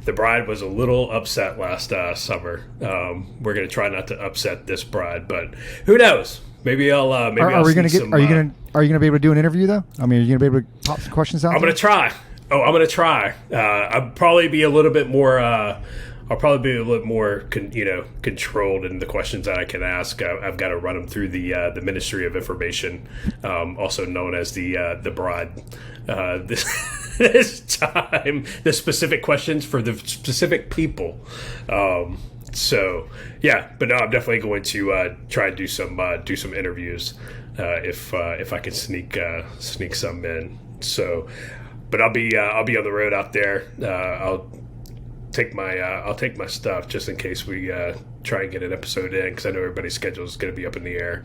The bride was a little upset last summer. We're going to try not to upset this bride, but who knows? Maybe I'll. Are you going to be able to do an interview though? I mean, are you going to be able to pop some questions out? I'm going to try. I'm going to try. I'll probably be a little bit more. Controlled in the questions that I can ask. I've got to run them through the Ministry of Information, also known as the bride. This time, the specific questions for the specific people. So yeah, but no, I'm definitely going to try and do some interviews if I can sneak some in. So, but I'll be on the road out there. I'll take my stuff just in case we try and get an episode in, because I know everybody's schedule is going to be up in the air.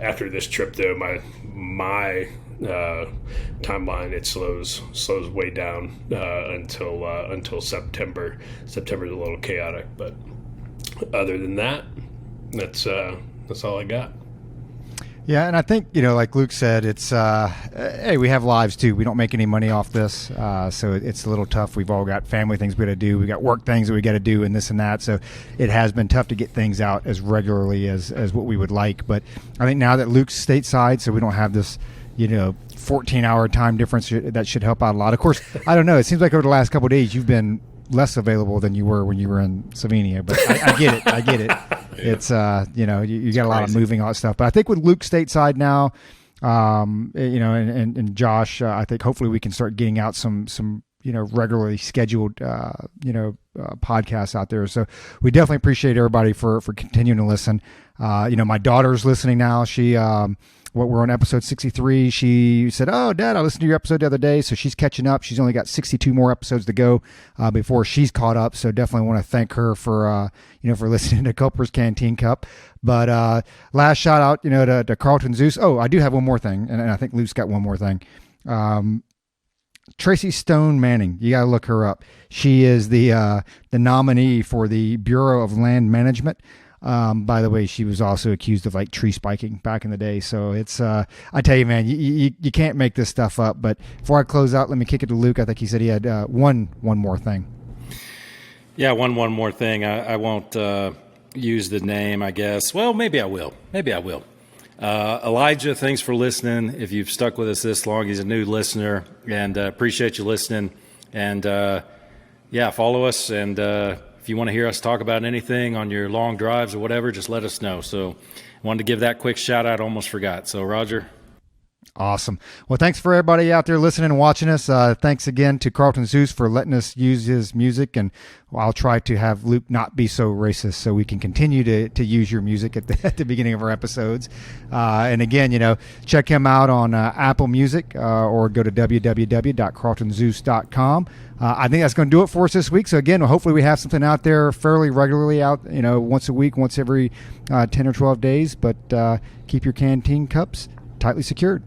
After this trip, though, my timeline, it slows way down until September. September's a little chaotic, but other than that, that's all I got. Yeah, and I think, like Luke said, it's, hey, we have lives too. We don't make any money off this, so it's a little tough. We've all got family things we got to do. We got work things that we got to do and this and that. So it has been tough to get things out as regularly as what we would like. But I think now that Luke's stateside, so we don't have this, 14-hour time difference, that should help out a lot. Of course, I don't know. It seems like over the last couple of days you've been less available than you were when you were in Slovenia, but I get it. It's you got a lot of moving, all that stuff. But I think with Luke stateside now, and Josh, I think hopefully we can start getting out some regularly scheduled podcasts out there. So we definitely appreciate everybody for continuing to listen. My daughter's listening now. She we're on episode 63. She said, "Oh, Dad, I listened to your episode the other day." So she's catching up. She's only got 62 more episodes to go before she's caught up. So definitely want to thank her for listening to Culper's Canteen Cup. But last shout out, to Carlton Zeus. Oh, I do have one more thing, and I think Luke's got one more thing. Tracy Stone Manning. You got to look her up. She is the nominee for the Bureau of Land Management. By the way, she was also accused of like tree spiking back in the day. So it's, I tell you, man, you can't make this stuff up. But before I close out, let me kick it to Luke. I think he said he had one more thing. Yeah, one more thing. I won't use the name, I guess. Well, maybe I will. Elijah, thanks for listening. If you've stuck with us this long, he's a new listener, and appreciate you listening. And yeah, follow us. And if you want to hear us talk about anything on your long drives or whatever, just let us know. So I wanted to give that quick shout out. Almost forgot. So Roger. Awesome. Well, thanks for everybody out there listening and watching us. Thanks again to Carlton Zeus for letting us use his music, and I'll try to have Luke not be so racist so we can continue to use your music at the beginning of our episodes. And again, check him out on Apple Music or go to www.carltonzeus.com. I think that's going to do it for us this week. So again, hopefully we have something out there fairly regularly out, once a week, once every 10 or 12 days, but keep your Canteen cups tightly secured.